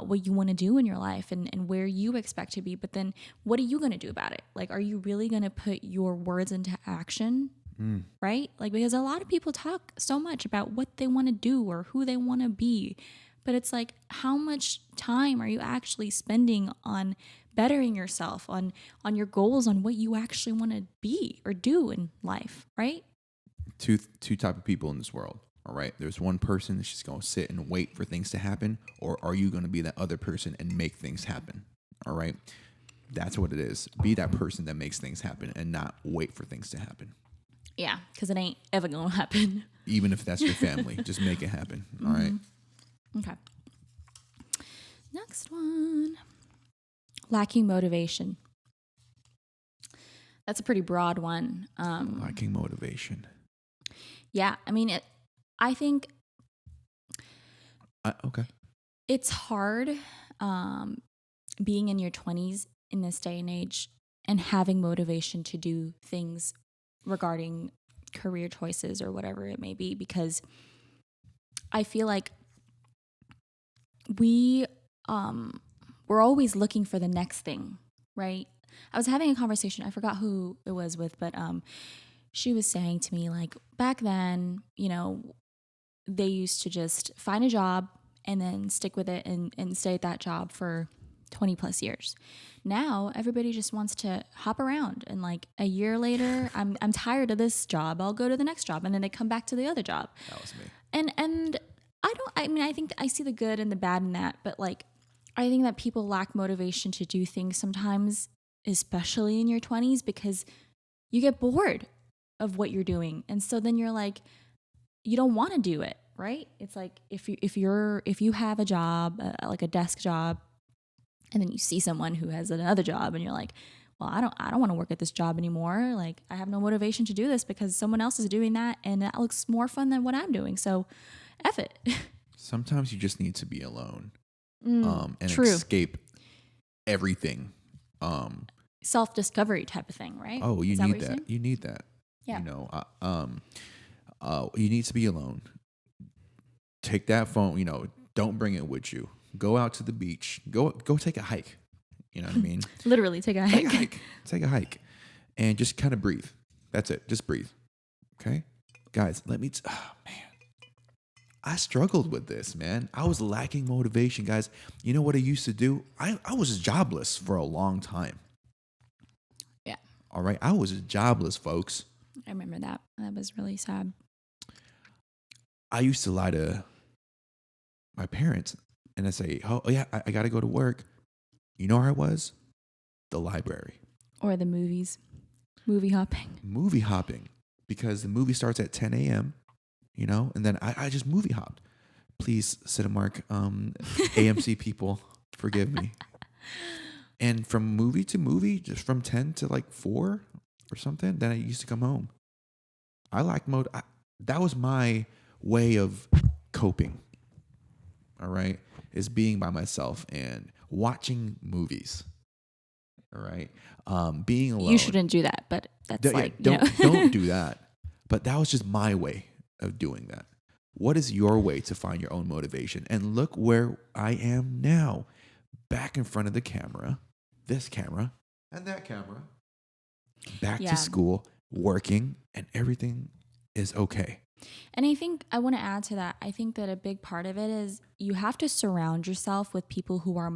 Speaker 2: what you want to do in your life and where you expect to be. But then what are you going to do about it? Like, are you really going to put your words into action? Right? Like, because a lot of people talk so much about what they want to do or who they want to be. But it's like, how much time are you actually spending on bettering yourself, on your goals, on what you actually want to be or do in life, right?
Speaker 1: Two type of people in this world. All right. There's one person that's just going to sit and wait for things to happen, or are you going to be that other person and make things happen? All right. That's what it is. Be that person that makes things happen and not wait for things to happen.
Speaker 2: Yeah, because it ain't ever going to happen.
Speaker 1: Even if that's your family, just make it happen. All right.
Speaker 2: Okay. Next one. Lacking motivation. That's a pretty broad one.
Speaker 1: Lacking motivation.
Speaker 2: Yeah, I mean, I think
Speaker 1: okay.
Speaker 2: It's hard being in your 20s in this day and age and having motivation to do things regarding career choices or whatever it may be, because I feel like we're always looking for the next thing, right? I was having a conversation, I forgot who it was with, but she was saying to me, like, back then, they used to just find a job and then stick with it and stay at that job for 20 plus years. Now everybody just wants to hop around, and like a year later, I'm tired of this job, I'll go to the next job, and then they come back to the other job.
Speaker 1: That was me.
Speaker 2: And I think I see the good and the bad in that, but like I think that people lack motivation to do things sometimes, especially in your 20s, because you get bored of what you're doing, and so then you're like, you don't want to do it, right? It's like if you have a job, like a desk job, and then you see someone who has another job and you're like, well, I don't want to work at this job anymore. Like, I have no motivation to do this because someone else is doing that and that looks more fun than what I'm doing. So F it.
Speaker 1: Sometimes you just need to be alone, and
Speaker 2: True.
Speaker 1: escape everything.
Speaker 2: Self-discovery type of thing, right?
Speaker 1: Oh, you
Speaker 2: Is
Speaker 1: need
Speaker 2: what you're
Speaker 1: that.
Speaker 2: saying?
Speaker 1: You need that.
Speaker 2: Yeah.
Speaker 1: You know, you need to be alone. Take that phone, don't bring it with you. Go out to the beach. Go take a hike. You know what I mean?
Speaker 2: Literally take a
Speaker 1: Take a
Speaker 2: hike.
Speaker 1: hike. Take a hike. And just kind of breathe. That's it. Just breathe. Okay? Guys, oh man. I struggled with this, man. I was lacking motivation, guys. You know what I used to do? I was jobless for a long time.
Speaker 2: Yeah.
Speaker 1: All right? I was jobless, folks.
Speaker 2: I remember that. That was really sad.
Speaker 1: I used to lie to my parents and I say, oh yeah, I got to go to work. You know where I was? The library.
Speaker 2: Or the movies. Movie hopping.
Speaker 1: Movie hopping. Because the movie starts at 10 a.m., and then I just movie hopped. Please, Cinemark, AMC people, forgive me. And from movie to movie, just from 10 to like 4 or something, then I used to come home. I like that was my way of coping. All right, is being by myself and watching movies. All right, being alone.
Speaker 2: You shouldn't do that, but that's
Speaker 1: don't do that. But that was just my way of doing that. What is your way to find your own motivation? And look where I am now, back in front of the camera, this camera and that camera, back to school, working, and everything is okay.
Speaker 2: And I think I want to add to that. I think that a big part of it is you have to surround yourself with people who are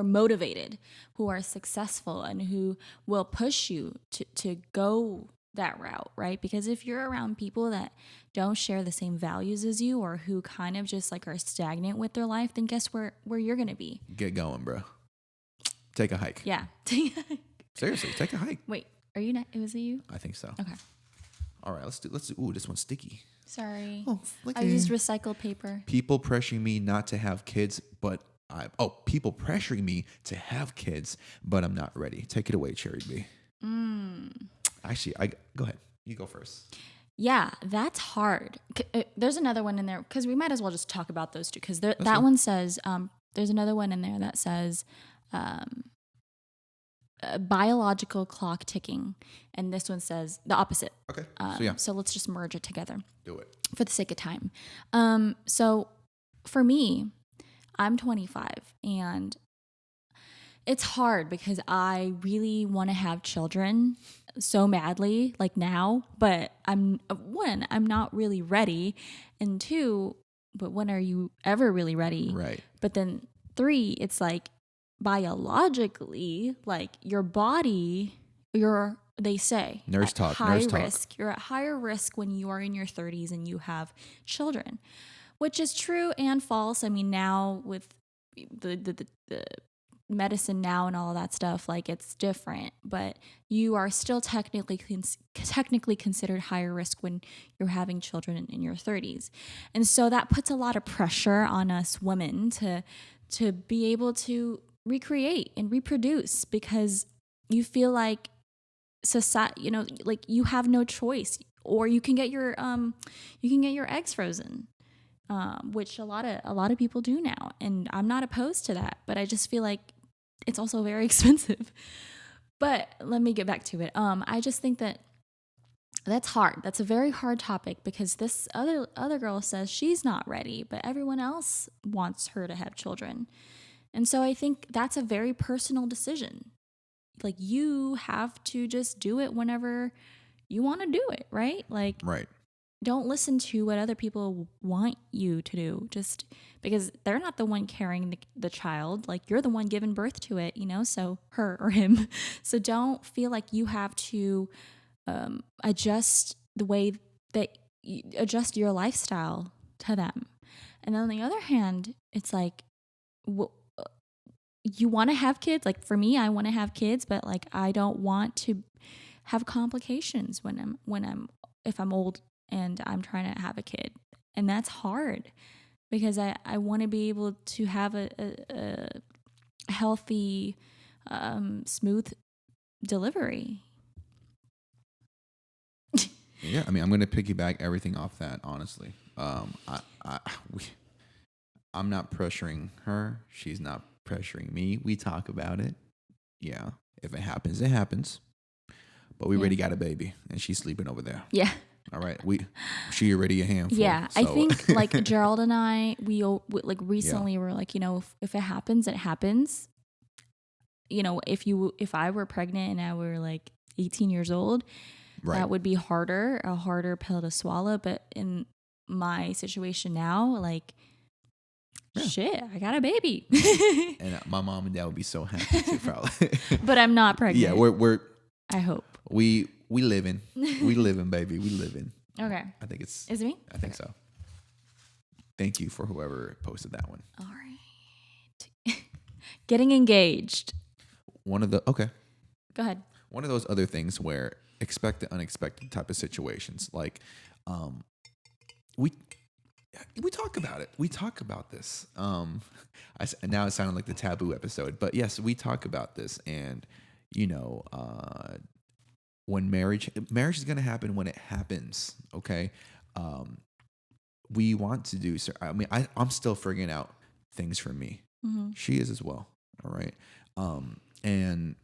Speaker 2: motivated, who are successful, and who will push you to go that route, right? Because if you're around people that don't share the same values as you, or who kind of just like are stagnant with their life, then guess where you're gonna be?
Speaker 1: Get going, bro. Take a hike.
Speaker 2: Yeah.
Speaker 1: Seriously, take a hike.
Speaker 2: Wait, are you not? Was it you?
Speaker 1: I think so.
Speaker 2: Okay.
Speaker 1: All right, let's do. Ooh, this one's sticky.
Speaker 2: Sorry.
Speaker 1: Oh,
Speaker 2: I used recycled paper.
Speaker 1: People pressuring me not to have kids, but people pressuring me to have kids, but I'm not ready. Take it away, Cherry B. Actually, go ahead. You go first.
Speaker 2: Yeah, that's hard. There's another one in there because we might as well just talk about those two because that one says there's another one in there that says biological clock ticking, and this one says the opposite.
Speaker 1: Okay.
Speaker 2: So let's just merge it together.
Speaker 1: Do it
Speaker 2: for the sake of time. So for me, I'm 25 and it's hard because I really want to have children so badly, like now, but I'm not really ready. And 2, but when are you ever really ready?
Speaker 1: Right.
Speaker 2: But then 3, it's like biologically, like your body, they say
Speaker 1: nurse talk.
Speaker 2: You're at higher risk when you are in your 30s and you have children, which is true and false. I mean, now with the medicine now and all of that stuff, like it's different, but you are still technically considered higher risk when you're having children in your 30s. And so that puts a lot of pressure on us women to be able to recreate and reproduce because you feel like society, like you have no choice, or you can get your eggs frozen, which a lot of people do now, and I'm not opposed to that, but I just feel like it's also very expensive. But let me get back to it. I just think that's hard. That's a very hard topic because this other girl says she's not ready, but everyone else wants her to have children. And so I think that's a very personal decision. Like you have to just do it whenever you want to do it, right? Like,
Speaker 1: right.
Speaker 2: Don't listen to what other people want you to do just because they're not the one carrying the child. Like you're the one giving birth to it, so her or him. So don't feel like you have to adjust the way that you adjust your lifestyle to them. And on the other hand, it's like, you want to have kids. Like for me, I want to have kids, but like I don't want to have complications if I'm old and I'm trying to have a kid. And that's hard because I want to be able to have a healthy smooth delivery.
Speaker 1: Yeah, I mean, I'm gonna piggyback everything off that. Honestly, I'm not pressuring her. She's not pressuring me. We talk about it. Yeah, if it happens, it happens. But we
Speaker 2: Yeah.
Speaker 1: already got a baby, and she's sleeping over there.
Speaker 2: Yeah.
Speaker 1: All right, she already a handful.
Speaker 2: Yeah,
Speaker 1: so.
Speaker 2: I think like Gerald and I, like recently were like, if it happens, it happens. If I were pregnant and I were like 18 years old,
Speaker 1: right.
Speaker 2: that would be a harder pill to swallow. But in my situation now, like, shit, I got a baby.
Speaker 1: And my mom and dad would be so happy too, probably.
Speaker 2: But I'm not pregnant.
Speaker 1: Yeah, we're.
Speaker 2: I hope
Speaker 1: we living, baby, we living.
Speaker 2: Okay,
Speaker 1: I think it's.
Speaker 2: Is it me?
Speaker 1: I think so. Thank you for whoever posted that one.
Speaker 2: All right. Getting engaged.
Speaker 1: Okay.
Speaker 2: Go ahead.
Speaker 1: One of those other things where expect the unexpected type of situations, like, we talk about it. We talk about this. Now it sounded like the taboo episode, but yes, we talk about this, and when marriage is going to happen when it happens. Okay. We want to do. So, I mean, I'm still figuring out things for me.
Speaker 2: Mm-hmm.
Speaker 1: She is as well. All right. And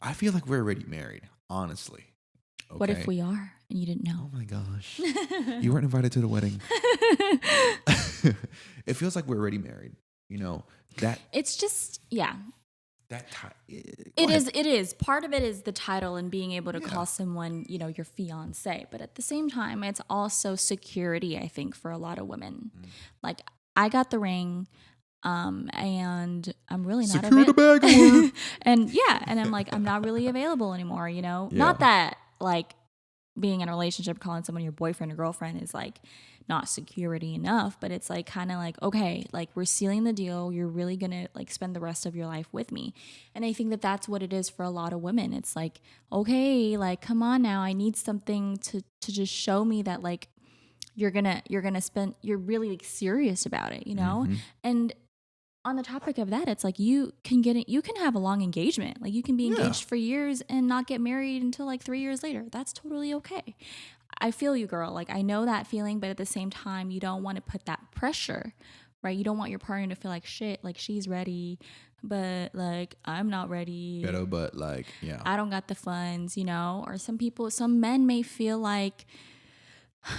Speaker 1: I feel like we're already married, honestly. Okay?
Speaker 2: What if we are and you didn't know?
Speaker 1: Oh my gosh. You weren't invited to the wedding. It feels like we're already married.
Speaker 2: It's just, yeah.
Speaker 1: It
Speaker 2: is. Part of it is the title and being able to call someone, your fiance. But at the same time, it's also security, I think, for a lot of women. Like, I got the ring. And I'm really not
Speaker 1: secure the bag of work.
Speaker 2: and I'm like, I'm not really available anymore, Not that like being in a relationship, calling someone your boyfriend or girlfriend is like not security enough, but it's like kind of like, okay, like we're sealing the deal. You're really gonna like spend the rest of your life with me. And I think that that's what it is for a lot of women. It's like, okay, like, come on now. I need something to just show me that like you're really like serious about it,
Speaker 1: Mm-hmm.
Speaker 2: And on the topic of that, it's like you can have a long engagement. Like you can be engaged for years and not get married until like 3 years later. That's totally okay. I feel you, girl. Like I know that feeling, but at the same time, you don't want to put that pressure, right? You don't want your partner to feel like shit, like she's ready, but like I'm not ready.
Speaker 1: But like, yeah.
Speaker 2: I don't got the funds, or some men may feel like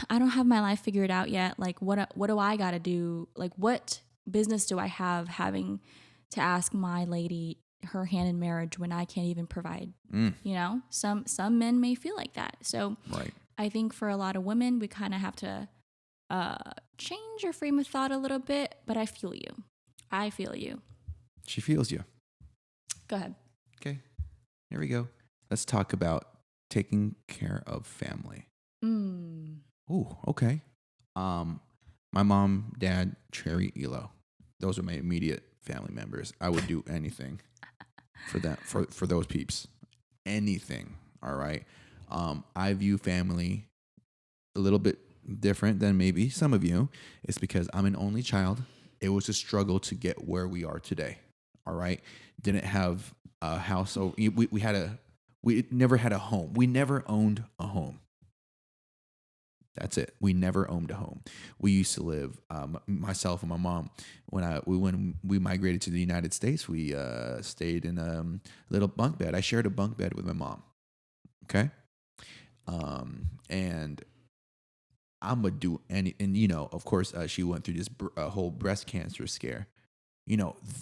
Speaker 2: I don't have my life figured out yet. Like what do I got to do? Like what business do I have having to ask my lady her hand in marriage when I can't even provide? Some men may feel like that. So
Speaker 1: right.
Speaker 2: I think for a lot of women, we kind of have to change our frame of thought a little bit. But I feel you.
Speaker 1: She feels you.
Speaker 2: Go ahead.
Speaker 1: Okay, here we go. Let's talk about taking care of family. Ooh, okay. My mom, dad, Cherry, Elo. Those are my immediate family members. I would do anything for that, for those peeps. Anything. All right. I view family a little bit different than maybe some of you. It's because I'm an only child. It was a struggle to get where we are today. All right. Didn't have a house. We never had a home. We never owned a home. That's it. We never owned a home. We used to live, myself and my mom, when we migrated to the United States, we stayed in a little bunk bed. I shared a bunk bed with my mom. Okay. And I'm going to do and of course, she went through this whole breast cancer scare.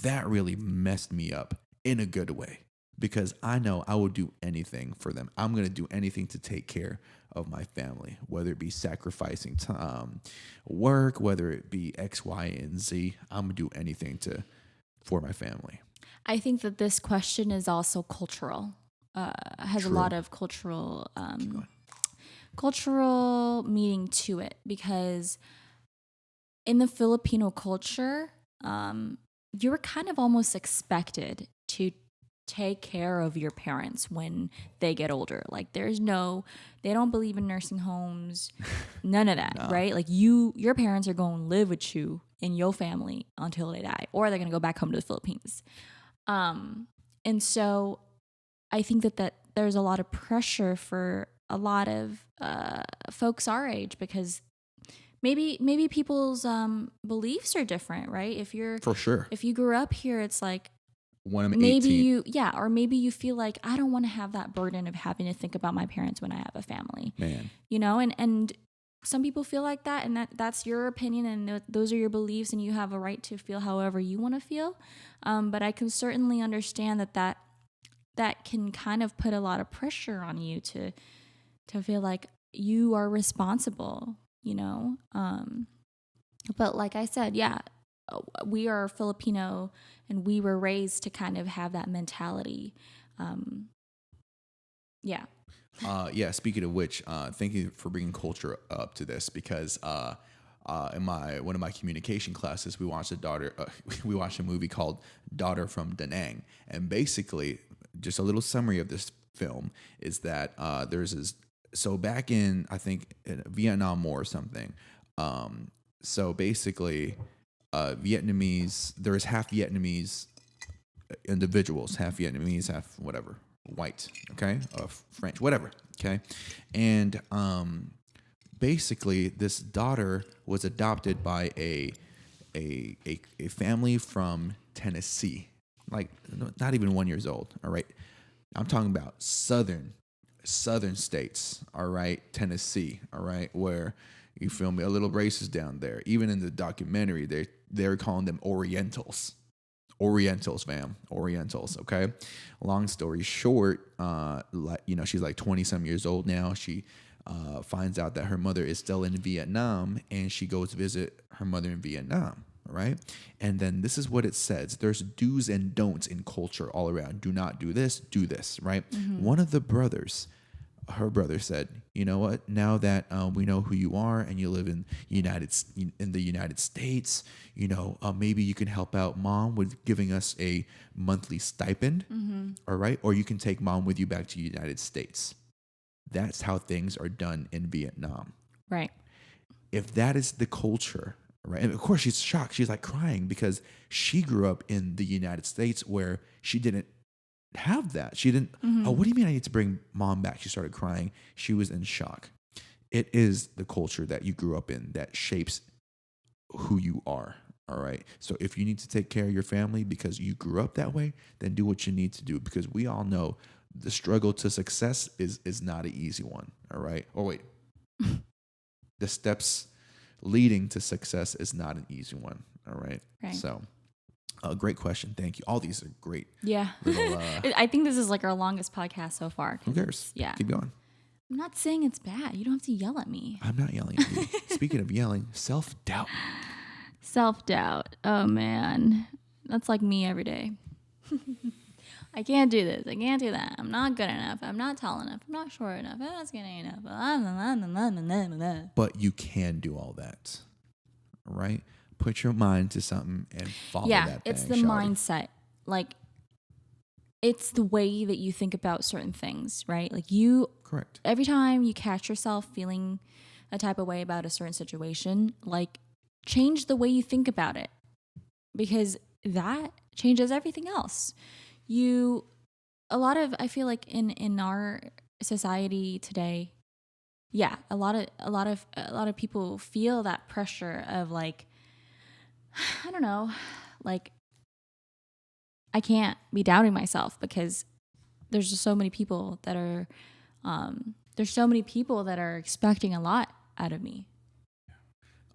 Speaker 1: That really messed me up in a good way, because I know I will do anything for them. I'm going to do anything to take care of my family, whether it be sacrificing work, whether it be X, Y, and Z. I'm going to do anything for my family.
Speaker 2: I think that this question is also cultural, has
Speaker 1: True.
Speaker 2: a lot of cultural meaning to it, because in the Filipino culture, you're kind of almost expected to take care of your parents when they get older. Like they don't believe in nursing homes, none of that, right? Like your parents are going to live with you in your family until they die, or they're going to go back home to the Philippines. And so I think that there's a lot of pressure for a lot of folks our age, because maybe people's beliefs are different, right?
Speaker 1: For sure.
Speaker 2: If you grew up here, it's like,
Speaker 1: When I'm
Speaker 2: maybe
Speaker 1: 18.
Speaker 2: or maybe you feel like, I don't want to have that burden of having to think about my parents when I have a family.
Speaker 1: Man.
Speaker 2: You know, and some people feel like that, and that's your opinion, and those are your beliefs, and you have a right to feel however you want to feel. But I can certainly understand that can kind of put a lot of pressure on you to feel like you are responsible, you know? But like I said, yeah, we are Filipino, and we were raised to kind of have that mentality. Yeah.
Speaker 1: Speaking of which, thank you for bringing culture up to this, because in one of my communication classes, we watched a movie called Daughter from Da Nang, and basically, just a little summary of this film is that there's this. So back in, I think, in Vietnam War or something. So basically, Vietnamese. There's half Vietnamese individuals, half Vietnamese, half whatever, white, okay, French, whatever, okay, and basically this daughter was adopted by a family from Tennessee, like not even 1 year old. All right, I'm talking about southern states. All right, Tennessee. All right, where, you feel me, a little racist down there. Even in the documentary, they're calling them Orientals. Orientals, fam. Orientals, okay? Long story short, she's like 20 some years old now. She finds out that her mother is still in Vietnam, and she goes visit her mother in Vietnam, right? And then this is what it says. There's do's and don'ts in culture all around. Do not do this, do this, right? Mm-hmm. One of the brothers, her brother, said, you know what, now that we know who you are and you live in the United States, you know, maybe you can help out mom with giving us a monthly stipend. Mm-hmm. All right, or you can take mom with you back to the United States. That's how things are done in Vietnam,
Speaker 2: Right?
Speaker 1: If that is the culture, right? And of course she's shocked, she's like crying, because she grew up in the United States where she didn't have that. She didn't. Mm-hmm. Oh, what do you mean I need to bring mom back? She started crying. She was in shock. It is the culture that you grew up in that shapes who you are. All right. So if you need to take care of your family because you grew up that way, then do what you need to do, because we all know the struggle to success is not an easy one. All right. Oh wait, the steps leading to success is not an easy one. All right. So. Great question. Thank you. All these are great.
Speaker 2: Yeah.
Speaker 1: Little,
Speaker 2: I think this is like our longest podcast so far.
Speaker 1: Who cares?
Speaker 2: Yeah.
Speaker 1: Keep going.
Speaker 2: I'm not saying it's bad. You don't have to yell at me.
Speaker 1: I'm not yelling at you. Speaking of yelling, self-doubt.
Speaker 2: Self-doubt. Oh, man. That's like me every day. I can't do this. I can't do that. I'm not good enough. I'm not tall enough. I'm not short enough. I'm not skinny enough.
Speaker 1: But you can do all that, right? Put your mind to something and follow that thing.
Speaker 2: It's the mindset. Like, it's the way that you think about certain things, right? Like
Speaker 1: Correct.
Speaker 2: Every time you catch yourself feeling a type of way about a certain situation, like, change the way you think about it, because that changes everything else. I feel like in our society today, a lot of people feel that pressure of, like, I don't know, like, I can't be doubting myself because there's just so many people that are expecting a lot out of me.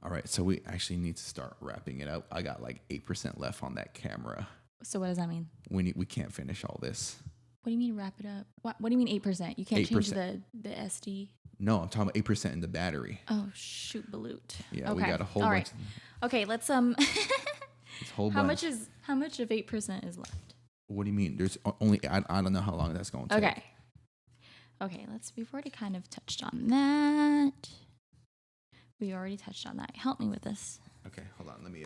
Speaker 1: All right, so we actually need to start wrapping it up. I got like 8% left on that camera.
Speaker 2: So what does that mean?
Speaker 1: We can't finish all this.
Speaker 2: What do you mean wrap it up? What do you mean 8%? You can't 8%. Change the SD?
Speaker 1: No, I'm talking about 8% in the battery.
Speaker 2: Oh, shoot, balut.
Speaker 1: Yeah, okay. We got a whole bunch.
Speaker 2: Okay, let's How much of 8% is left?
Speaker 1: What do you mean? There's only I don't know how long that's going to take.
Speaker 2: Okay, we've already kind of touched on that. Help me with this.
Speaker 1: Okay, hold on. Let me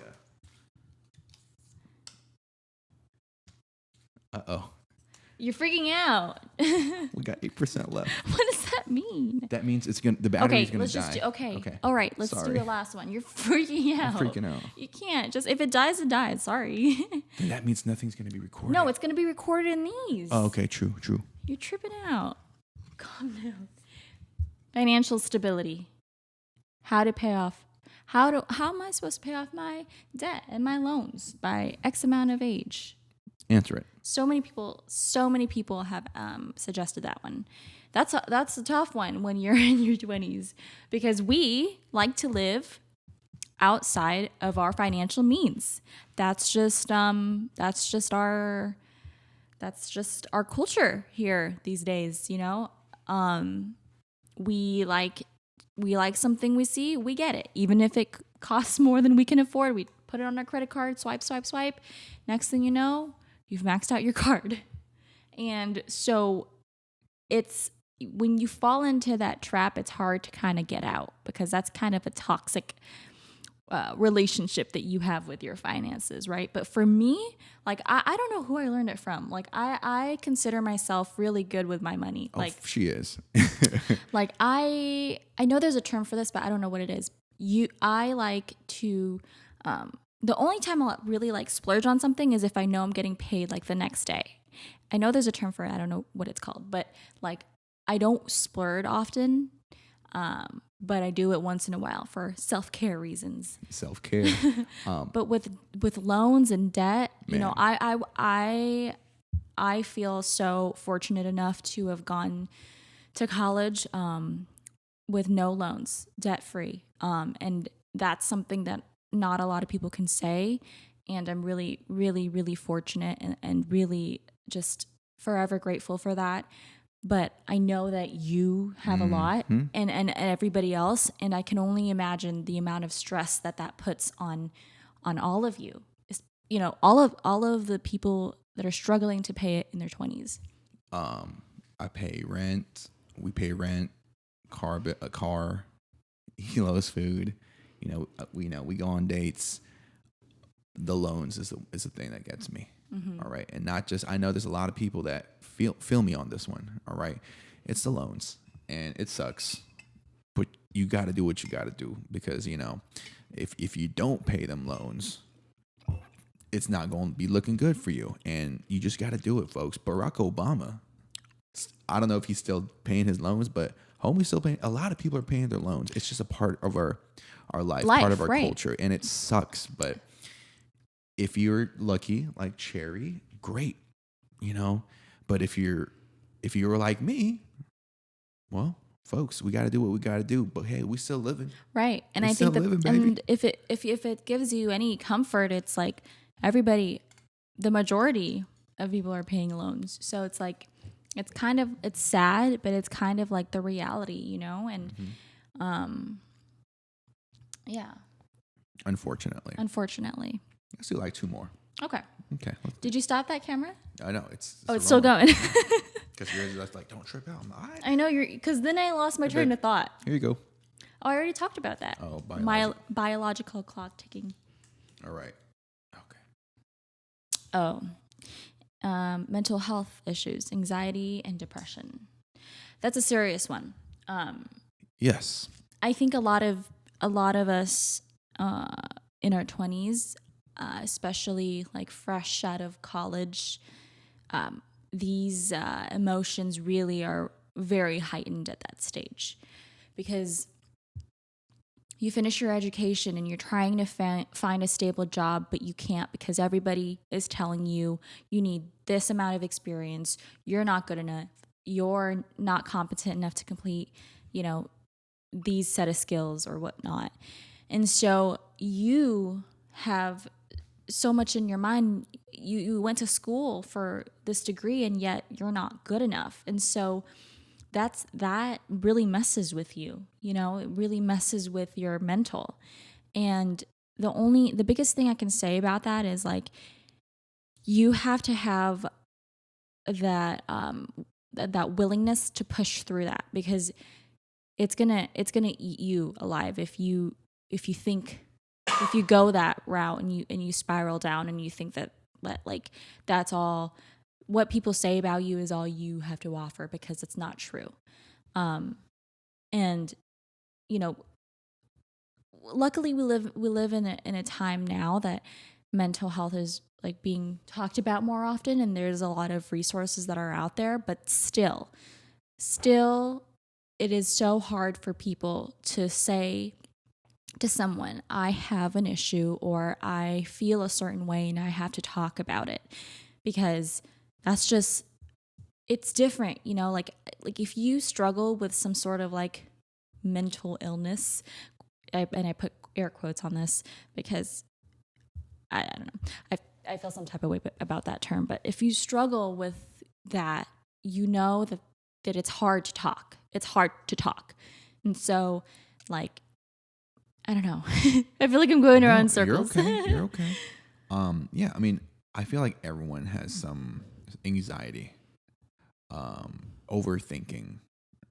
Speaker 2: You're freaking out.
Speaker 1: We got 8% left.
Speaker 2: What does that mean?
Speaker 1: That means the battery's gonna
Speaker 2: let's
Speaker 1: die.
Speaker 2: just do, okay. All right, let's do the last one. You're freaking out.
Speaker 1: I'm freaking out.
Speaker 2: You can't. Just if it dies, it dies. Sorry.
Speaker 1: Then that means nothing's gonna be recorded.
Speaker 2: No, it's going to be recorded in these.
Speaker 1: Oh, okay, true.
Speaker 2: You're tripping out. Calm down. Financial stability. How to pay off. How am I supposed to pay off my debt and my loans by X amount of age?
Speaker 1: Answer it.
Speaker 2: So many people have suggested that one. That's a tough one when you're in your 20s, because we like to live outside of our financial means. That's just our culture here these days, you know. We like something we see, we get it. Even if it costs more than we can afford, we put it on our credit card, swipe. Next thing you know, you've maxed out your card. And so it's when you fall into that trap, it's hard to kind of get out, because that's kind of a toxic relationship that you have with your finances, right? But for me, like, I don't know who I learned it from. Like, I consider myself really good with my money.
Speaker 1: Like, she is.
Speaker 2: Like, I know there's a term for this, but I don't know what it is. I like to, the only time I'll really like splurge on something is if I know I'm getting paid like the next day. I know there's a term for it. I don't know what it's called, but like, I don't splurge often. But I do it once in a while for self-care reasons.
Speaker 1: Self-care.
Speaker 2: But with loans and debt,
Speaker 1: Man.
Speaker 2: you know, I feel so fortunate enough to have gone to college with no loans, debt-free. And that's something that not a lot of people can say. And I'm really, really, really fortunate and really just forever grateful for that. But I know that you have a lot and everybody else. And I can only imagine the amount of stress that puts on all of you. It's, you know, all of the people that are struggling to pay it in their 20s.
Speaker 1: I pay rent. We pay rent, a car, he loves food. You know, we go on dates. The loans is the thing that gets me. Mm-hmm. All right. And not just, I know there's a lot of people that feel me on this one. All right. It's the loans, and it sucks, but you got to do what you got to do, because, you know, if you don't pay them loans, it's not going to be looking good for you, and you just got to do it, folks. Barack Obama, I don't know if he's still paying his loans, but homie's still paying. A lot of people are paying their loans. It's just a part of our life, part of our culture, and it sucks. But if you're lucky, like Cherry, great, you know. But if you're like me, well, folks, we got to do what we got to do. But hey, we still living,
Speaker 2: right? And I think that, and if it gives you any comfort, it's like everybody, the majority of people are paying loans. So it's like, it's sad, but it's kind of like the reality, you know. And yeah. Unfortunately.
Speaker 1: Let's do like two more.
Speaker 2: Okay.
Speaker 1: Okay.
Speaker 2: Did you stop that camera?
Speaker 1: I know it's
Speaker 2: still going.
Speaker 1: Because yours is like, don't trip out.
Speaker 2: I know because then I lost my train of thought.
Speaker 1: Here you go.
Speaker 2: Oh, I already talked about that.
Speaker 1: Oh,
Speaker 2: biological clock ticking.
Speaker 1: All right. Okay.
Speaker 2: Oh, mental health issues, anxiety and depression. That's a serious one.
Speaker 1: Yes. I
Speaker 2: think a lot of us in our 20s, especially like fresh out of college, these emotions really are very heightened at that stage, because you finish your education and you're trying to find a stable job, but you can't, because everybody is telling you need this amount of experience. You're not good enough. You're not competent enough to complete, you know, these set of skills or whatnot. And so you have so much in your mind. You went to school for this degree, and yet you're not good enough. And so that really messes with you. You know, it really messes with your mental. And the biggest thing I can say about that is, like, you have to have that that willingness to push through that, because it's gonna eat you alive if you go that route and you spiral down and you think that like that's all what people say about you is all you have to offer, because it's not true. And you know, luckily we live in a time now that mental health is like being talked about more often, and there's a lot of resources that are out there, but still it is so hard for people to say to someone, I have an issue or I feel a certain way and I have to talk about it, because that's just, it's different, you know, like if you struggle with some sort of like mental illness, and I put air quotes on this because I don't know, I feel some type of way about that term, but if you struggle with that, you know that it's hard to talk. It's hard to talk. And so, like, I don't know. I feel like I'm going around in circles.
Speaker 1: You're okay. You're okay. Yeah, I mean, I feel like everyone has some anxiety, overthinking,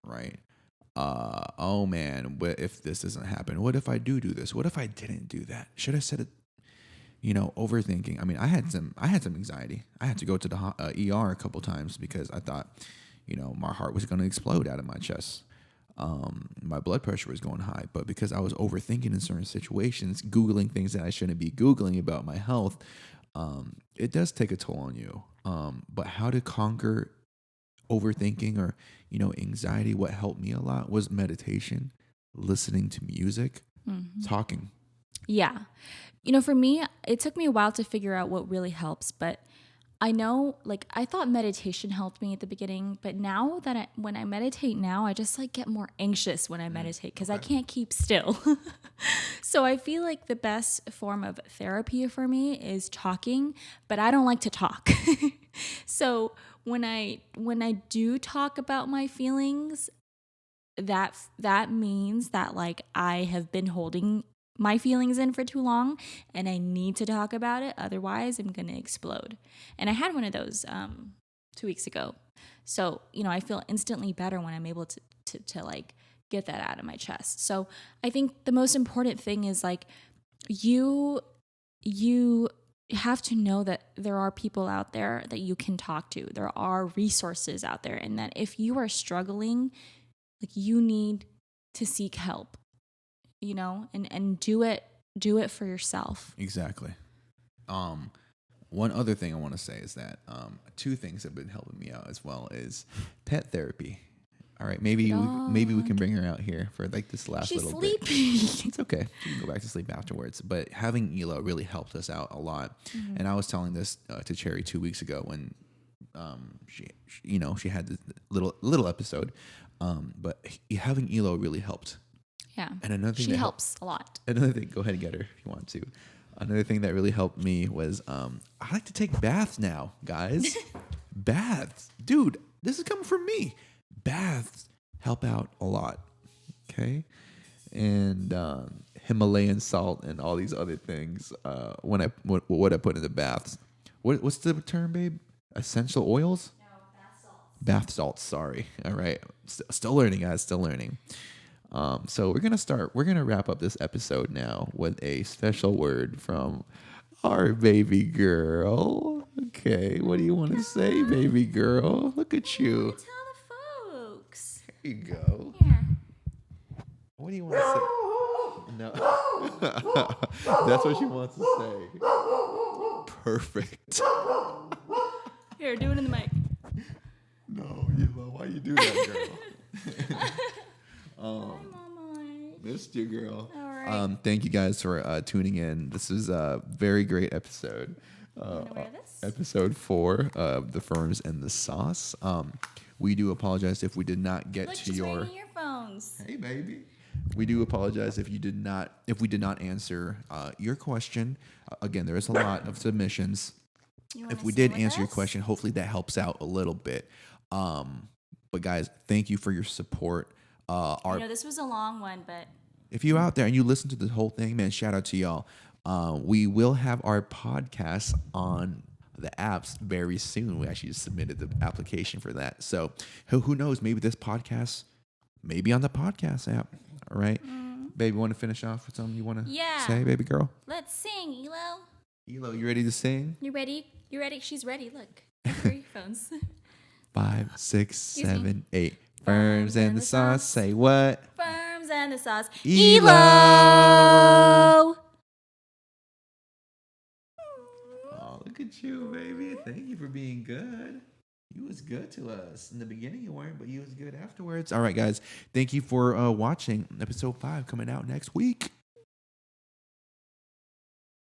Speaker 1: right? Oh man, what if this doesn't happen? What if I do this? What if I didn't do that? Should I said it? You know, overthinking. I mean, I had some anxiety. I had to go to the ER a couple times because I thought, you know, my heart was going to explode out of my chest. My blood pressure was going high, but because I was overthinking in certain situations, Googling things that I shouldn't be Googling about my health, it does take a toll on you. But how to conquer overthinking or, you know, anxiety, what helped me a lot was meditation, listening to music, talking.
Speaker 2: Yeah. You know, for me, it took me a while to figure out what really helps, but I know, like, I thought meditation helped me at the beginning, but now that when I meditate now, I just like get more anxious when I meditate because I can't keep still. So I feel like the best form of therapy for me is talking, but I don't like to talk. So when I do talk about my feelings, that means that like I have been holding my feelings in for too long and I need to talk about it. Otherwise, I'm going to explode. And I had one of those 2 weeks ago. So, you know, I feel instantly better when I'm able to like get that out of my chest. So I think the most important thing is like you have to know that there are people out there that you can talk to. There are resources out there, and that if you are struggling, like you need to seek help. You know, and do it for yourself.
Speaker 1: Exactly. One other thing I want to say is that two things have been helping me out as well is pet therapy. All right, maybe we can bring her out here for like this last
Speaker 2: She's
Speaker 1: little
Speaker 2: sleepy.
Speaker 1: bit. It's okay. She can go back to sleep afterwards. But having Elo really helped us out a lot. Mm-hmm. And I was telling this to Cherry 2 weeks ago when she had this little episode. But having Elo really helped.
Speaker 2: Yeah.
Speaker 1: And another thing
Speaker 2: she helps a lot.
Speaker 1: Another thing, go ahead and get her if you want to. Another thing that really helped me was I like to take baths now, guys. Baths. Dude, this is coming from me. Baths help out a lot. Okay? And Himalayan salt and all these other things what I put in the baths. What's the term, babe? Essential oils?
Speaker 2: No, bath salts.
Speaker 1: Bath salts, sorry. All right. Still learning, guys. Still learning. So we're gonna wrap up this episode now with a special word from our baby girl. Okay, what do you want to say, baby girl? Look at you.
Speaker 2: Tell the folks.
Speaker 1: There you go.
Speaker 2: Here.
Speaker 1: What do you want to say? No, that's what she wants to say. Perfect.
Speaker 2: Here, do it in the mic.
Speaker 1: No, why you do that, girl?
Speaker 2: Hi, Mama.
Speaker 1: Missed you, girl.
Speaker 2: All right.
Speaker 1: Thank you guys for tuning in. This is a very great episode.
Speaker 2: Wear this?
Speaker 1: Episode 4 of The Ferms and the Sauce. We do apologize if we did not get to
Speaker 2: she's
Speaker 1: your
Speaker 2: wearing earphones.
Speaker 1: Hey, baby. We do apologize if we did not answer your question. Again, there is a lot of submissions. If we did answer your question, hopefully that helps out a little bit. But guys, thank you for your support.
Speaker 2: I know this was a long one, but
Speaker 1: if you're out there and you listen to the whole thing, man, shout out to y'all. We will have our podcast on the apps very soon. We actually just submitted the application for that. So who knows? Maybe this podcast, maybe on the podcast app. All right. Baby, want to finish off with something you want to say, baby girl?
Speaker 2: Let's sing, Elo.
Speaker 1: Elo, you ready to sing?
Speaker 2: You ready? You ready? She's ready. Look. microphones.
Speaker 1: 5, 6,
Speaker 2: me.
Speaker 1: 7, 8. Firms and the sauce. Say what?
Speaker 2: Firms and the sauce.
Speaker 1: Elo. Oh, look at you, baby. Thank you for being good. You was good to us. In the beginning you weren't, but you was good afterwards. All right, guys. Thank you for watching episode 5 coming out next week.